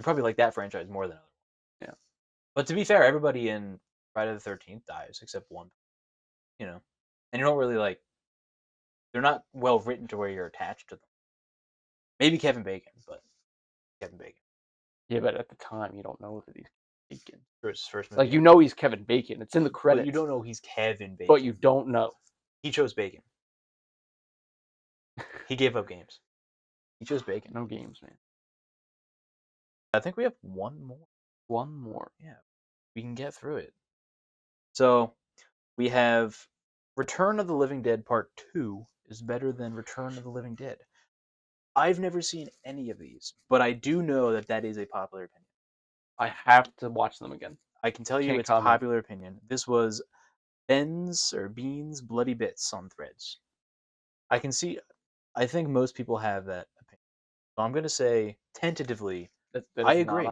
like that franchise more than other. Yeah. But to be fair, everybody in Friday the 13th dies except one. You know, and you don't really like. They're not well written to where you're attached to them. Maybe Kevin Bacon, but Kevin Bacon Yeah, but at the time you don't know that he's Bacon. for his first movie. Like you know he's Kevin Bacon. It's in the credits. But you don't know he's Kevin Bacon. But you don't know. He chose Bacon. He gave up games. He chose Bacon. No games, man. I think we have one more. One more. Yeah, we can get through it. So we have Return of the Living Dead Part 2 is better than Return of the Living Dead. I've never seen any of these, but I do know that that is a popular opinion. I have to watch them again. I can tell you it's a popular opinion. This was Ben's or Bean's Bloody Bits on Threads. I think most people have that opinion. So I'm going to say tentatively, that I agree.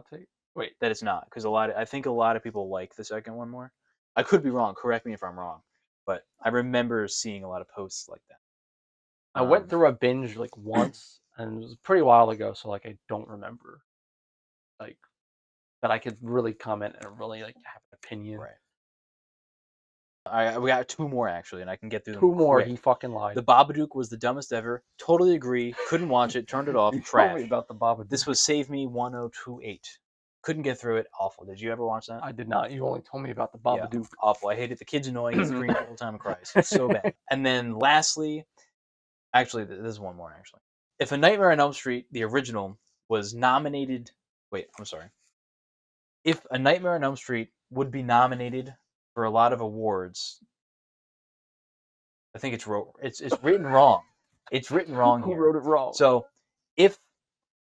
Wait, that it's not, because I think a lot of people like the second one more. I could be wrong. Correct me if I'm wrong, but I remember seeing a lot of posts like that. I went through a binge like once, and it was a pretty while ago, so like I don't remember like that I could really comment and really like have an opinion. Right. We got two more actually, and I can get through them. Two more. quick. He fucking lied. The Babadook was the dumbest ever. Totally agree. Couldn't watch it. Turned it off. You Trash. told me about the Babadook. This was Save Me 1028. Couldn't get through it. Awful. Did you ever watch that? I did not. You only told me about the Babadook. Yeah, awful. I hated the kid's annoying. He screams the whole time and cries. It's so bad. And then lastly, actually, there's one more actually. If A Nightmare on Elm Street, the original, was nominated. Wait, I'm sorry. If A Nightmare on Elm Street would be nominated for a lot of awards, I think it's written wrong. It's written wrong Who here. wrote it wrong? So, if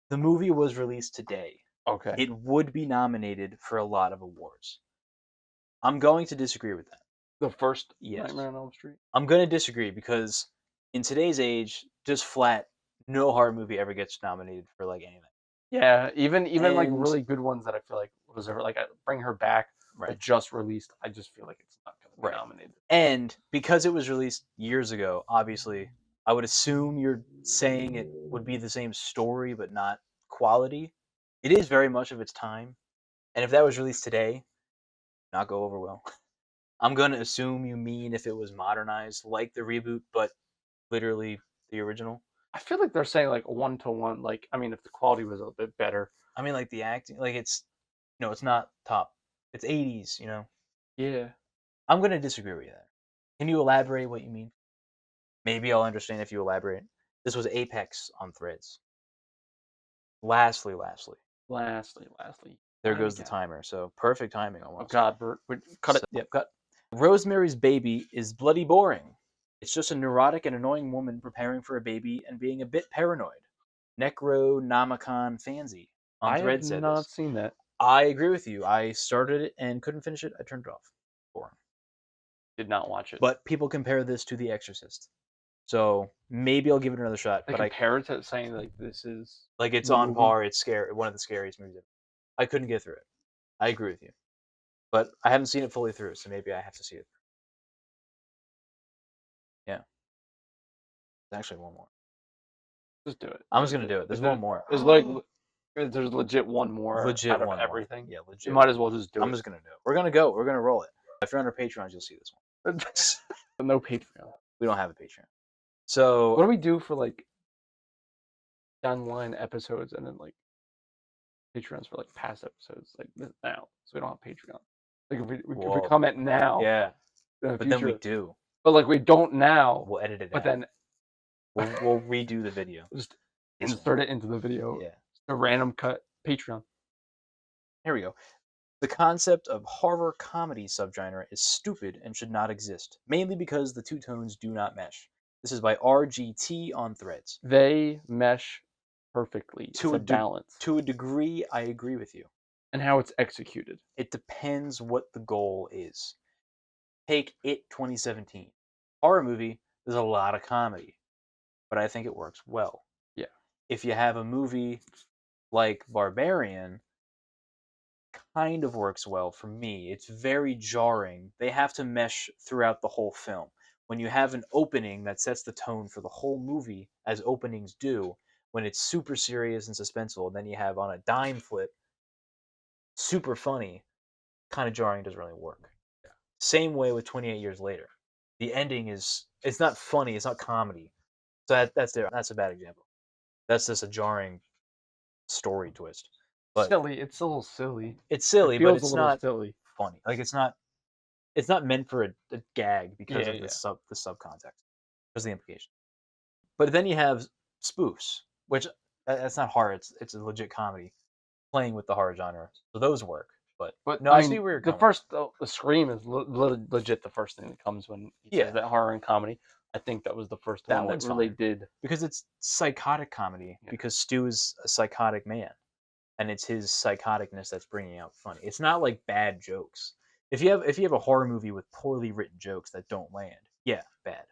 the movie was released today, okay, it would be nominated for a lot of awards. I'm going to disagree with that. The first Yes. Nightmare on Elm Street? I'm going to disagree because in today's age, just flat, no horror movie ever gets nominated for like anything. Yeah, even like really good ones that I feel like was there, like Bring Her Back, that just released. I just feel like it's not going to be nominated. And because it was released years ago, obviously, I would assume you're saying it would be the same story but not quality. It is very much of its time, and if that was released today, not go over well. I'm going to assume you mean if it was modernized like the reboot, but literally the original. I feel like they're saying like 1-to-1. Like, I mean, if the quality was a bit better. I mean, like the acting, like it's not top. It's 80s, Yeah. I'm going to disagree with you there. Can you elaborate what you mean? Maybe I'll understand if you elaborate. This was Apex on Threads. Lastly. There goes the timer. So perfect timing almost. Oh God, Bert, cut it. Yep, cut. Rosemary's Baby is bloody boring. It's just a neurotic and annoying woman preparing for a baby and being a bit paranoid. Necronomicon Fancy on Threads said this. I have not seen that. I agree with you. I started it and couldn't finish it. I turned it off. Boring. Did not watch it. But people compare this to The Exorcist. So maybe I'll give it another shot. But compare it to saying like this is like it's on par. It's scary. One of the scariest movies ever. I couldn't get through it. I agree with you. But I haven't seen it fully through, so maybe I have to see it. Yeah. There's actually one more. Just do it. I'm just gonna do it. There's one more. There's like there's legit one more. Legit out of one everything. More. Yeah, legit. You might as well just do it. I'm just gonna do it. We're gonna go. We're gonna roll it. If you're on our Patreon, you'll see this one. No Patreon. We don't have a Patreon. So what do we do for like down the line episodes and then like Patreons for like past episodes like now? So we don't have Patreon. Like if we comment now, yeah. But then we do. But like we don't now. We'll edit it. But then we'll redo the video. Just insert it into the video. Yeah. A random cut Patreon. Here we go. The concept of horror comedy subgenre is stupid and should not exist, mainly because the two tones do not mesh. This is by RGT on Threads. They mesh perfectly. To a balance. To a degree, I agree with you. And how it's executed. It depends what the goal is. Take It 2017. Horror movie, There's a lot of comedy, but I think it works well. Yeah. If you have a movie like Barbarian, kind of works well for me. It's very jarring. They have to mesh throughout the whole film. When you have an opening that sets the tone for the whole movie, as openings do, when it's super serious and suspenseful, then you have on a dime flip, super funny, kind of jarring, doesn't really work. Yeah. Same way with 28 Years Later. The ending is, it's not funny, it's not comedy. So that's a bad example. That's just a jarring story twist. But silly. It's a little silly. it's silly, It but feels it's a little not silly. funny. Like it's not meant for a gag because of Yeah. the subcontext, because of the implication. But then you have spoofs, which that's not horror. It's a legit comedy playing with the horror genre. So those work. But no, I I mean, see where you're the coming. first the Scream is legit the first thing that comes when he Yeah. says that horror and comedy. I think that was the first That one that one's really fine. did. Because it's psychotic comedy. Yeah. Because Stu is a psychotic man, and it's his psychoticness that's bringing out funny. It's not like bad jokes. If you have a horror movie with poorly written jokes that don't land, yeah, bad.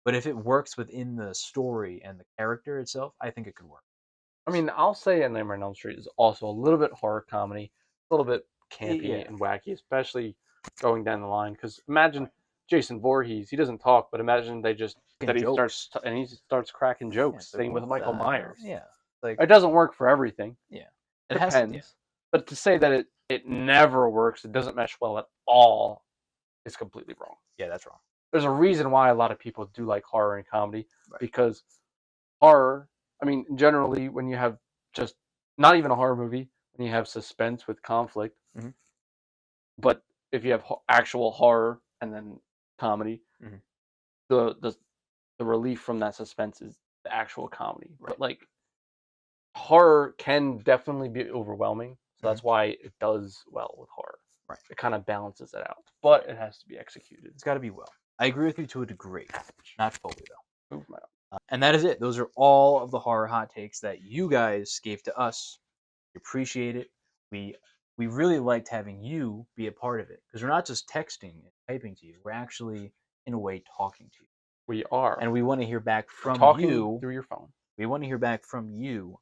But if it works within the story and the character itself, I think it could work. I mean, I'll say A Nightmare on Elm Street is also a little bit horror comedy, a little bit campy Yeah. and wacky, especially going down the line. Because imagine Right. Jason Voorhees, he doesn't talk, but imagine Making jokes. he starts cracking jokes. Yeah, Same with what Michael the Myers. hell? Yeah. Like It doesn't work for everything. yeah. It has to, depends. But to say that it never works, it doesn't mesh well at all, is completely wrong. Yeah, that's wrong. There's a reason why a lot of people do like horror and comedy, Right. because horror, I mean, generally when you have just not even a horror movie, when you have suspense with conflict, Mhm. but if you have actual horror and then comedy, Mhm. the relief from that suspense is the actual comedy. Right. But like horror can definitely be overwhelming, so that's Mhm. why it does well with horror. Right. It kind of balances it out, but it has to be executed. It's got to be well. I agree with you to a degree, not fully though. Move my And that is it. Those are all of the horror hot takes that you guys gave to us. We appreciate it. We really liked having you be a part of it, because we're not just texting and typing to you. We're actually, in a way, talking to you. We are. And we want to hear back from talking you through your phone. We want to hear back from you.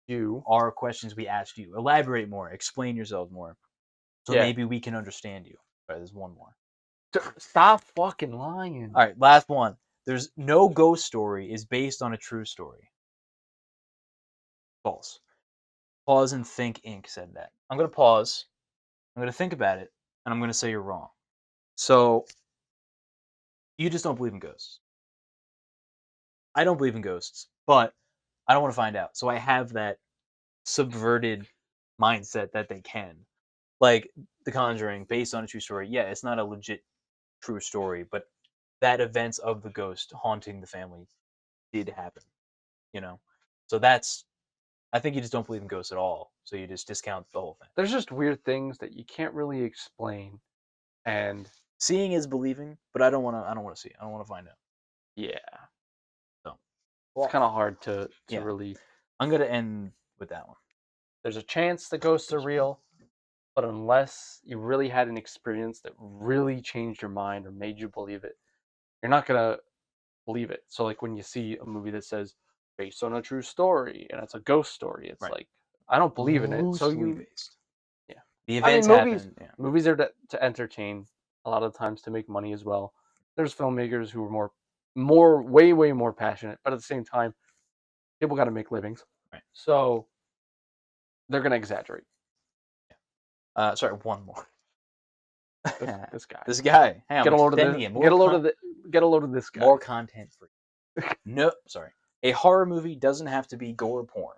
You. Our questions we asked you. Elaborate more. Explain yourselves more. So Yeah. maybe we can understand you. All right, there's one more. Stop fucking lying. All right, last one. There's no ghost story is based on a true story. False. Pause and think Inc. said that. I'm going to pause. I'm going to think about it. And I'm going to say you're wrong. So, you just don't believe in ghosts. I don't believe in ghosts, but I don't want to find out. So I have that subverted mindset that they can. Like The Conjuring, based on a true story. Yeah, it's not a legit true story, but that events of the ghost haunting the family did happen. You know? So that's, I think you just don't believe in ghosts at all. So you just discount the whole thing. There's just weird things that you can't really explain, and seeing is believing, but I don't want to see. I don't want to find out. Yeah. So it's kind of hard to yeah. really. I'm gonna end with that one. There's a chance the ghosts are real, but unless you really had an experience that really changed your mind or made you believe it, you're not gonna believe it. So like when you see a movie that says based on a true story and it's a ghost story, it's like I don't believe in it. So you based. Yeah. The events happen. Yeah. Movies are to entertain, a lot of times to make money as well. There's filmmakers who are way more passionate, but at the same time, people got to make livings. Right. So they're gonna exaggerate. Yeah. Sorry, one more. This guy. This guy. Hey, get a load of this. Get a load of this guy. More content for you. No, sorry. A horror movie doesn't have to be gore porn.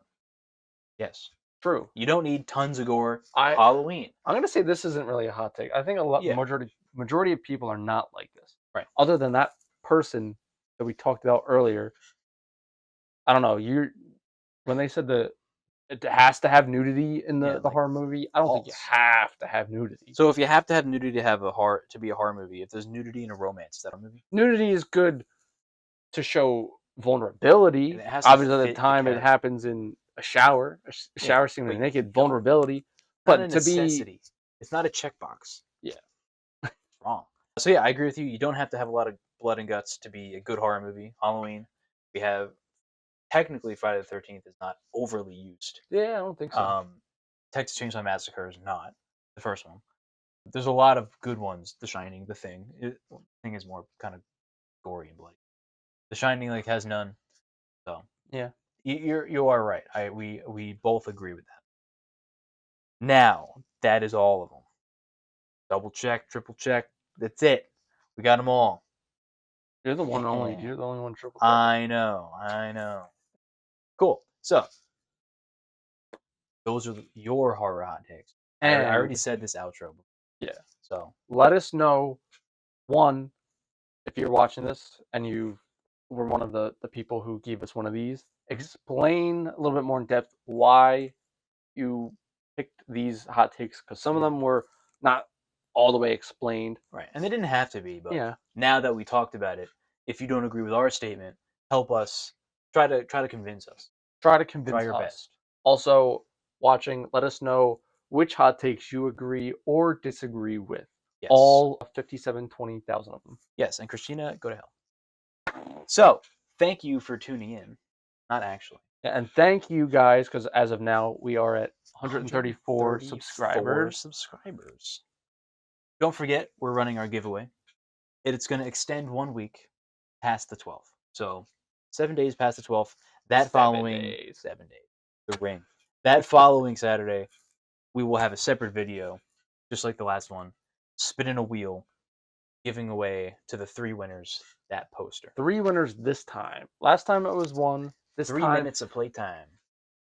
Yes. True. You don't need tons of gore. Halloween. I'm gonna say this isn't really a hot take. I think majority of people are not like this. Right. Other than that person that we talked about earlier. I don't know. When they said it has to have nudity in the horror movie, I don't think you have to have nudity. So if you have to have nudity to be a horror movie, if there's nudity in a romance, is that a movie? Nudity is good to show vulnerability. Obviously, at the time it happens in a shower scene with naked vulnerability. But to it's not a checkbox. Yeah. It's wrong. So yeah, I agree with you. You don't have to have a lot of blood and guts to be a good horror movie. Halloween. We have technically Friday the 13th is not overly used. Yeah, I don't think so. Texas Chainsaw Massacre is not the first one. There's a lot of good ones. The Shining, The Thing. The Thing is more kind of gory and bloody. The Shining like has none. So yeah, you are right. We both agree with that. Now that is all of them. Double check, triple check. That's it. We got them all. You're the one only. You're the only one triple check. I know. Cool. So those are your horror hot takes. And I already said this outro before. Yeah. So let us know, one, if you're watching this and you were one of the people who gave us one of these, explain a little bit more in depth why you picked these hot takes, because some of them were not all the way explained. Right. And they didn't have to be, but yeah, now that we talked about it, if you don't agree with our statement, help us try to convince us. Try to convince Try your us. best. Also, watching, let us know which hot takes you agree or disagree with. Yes. All 20,000 of them. Yes, and Christina, go to hell. So, thank you for tuning in. Not actually. Yeah, and thank you guys, because as of now, we are at 134 subscribers. Don't forget, we're running our giveaway. It's going to extend 1 week past the 12th. So, 7 days past the 12th. That following 7 days. The ring. That following Saturday, we will have a separate video, just like the last one, spinning a wheel, giving away to the 3 winners that poster. 3 winners this time. Last time it was 1. This 3 time, minutes of playtime.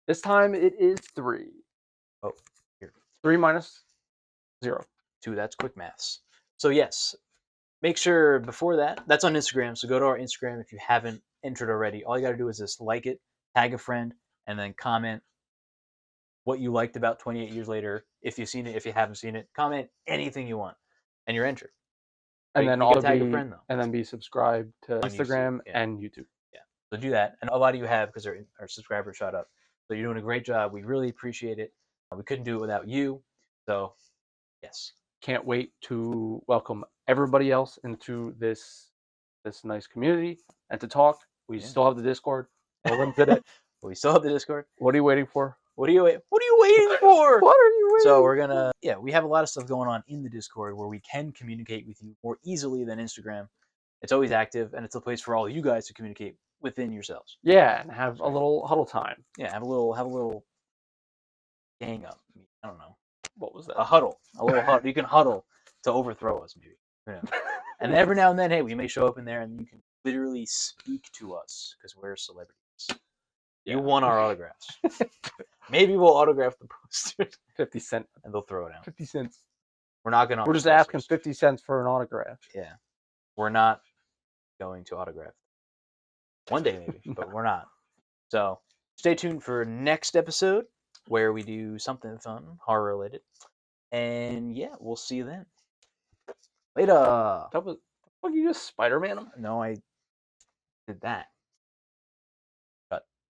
This time it is 3. Oh, here. 3 minus 0. 2, that's quick maths. So yes, make sure before that, that's on Instagram, so go to our Instagram if you haven't entered already. All you got to do is just like it, tag a friend, and then comment what you liked about 28 Years Later. If you've seen it, if you haven't seen it, comment anything you want, and you're entered. And then you tag a friend, though. And then be subscribed to on Instagram YouTube, yeah. and YouTube. Yeah, so do that, and a lot of you have because our subscribers shot up. So you're doing a great job. We really appreciate it. We couldn't do it without you. So yes, can't wait to welcome everybody else into this nice community and to talk. We still have the Discord. We still have the Discord. What are you waiting for? What are you waiting for? What are you waiting? So we're gonna, we have a lot of stuff going on in the Discord where we can communicate with you more easily than Instagram. It's always active, and it's a place for all you guys to communicate within yourselves. Yeah, and have a little huddle time. Yeah, have a little gang up. I don't know. What was that? A huddle. A little huddle. You can huddle to overthrow us, maybe. And every now and then, hey, we may show up in there, and you can literally speak to us because we're celebrities. You won our autographs. Maybe we'll autograph the poster. 50 cents. And they'll throw it out. 50 cents. We're not going to. We're just asking 50 cents for an autograph. Yeah. We're not going to autograph. One day maybe, but we're not. So stay tuned for next episode where we do something fun, horror related. And yeah, we'll see you then. Later. That was, you just Spider-Man him? No, I did that.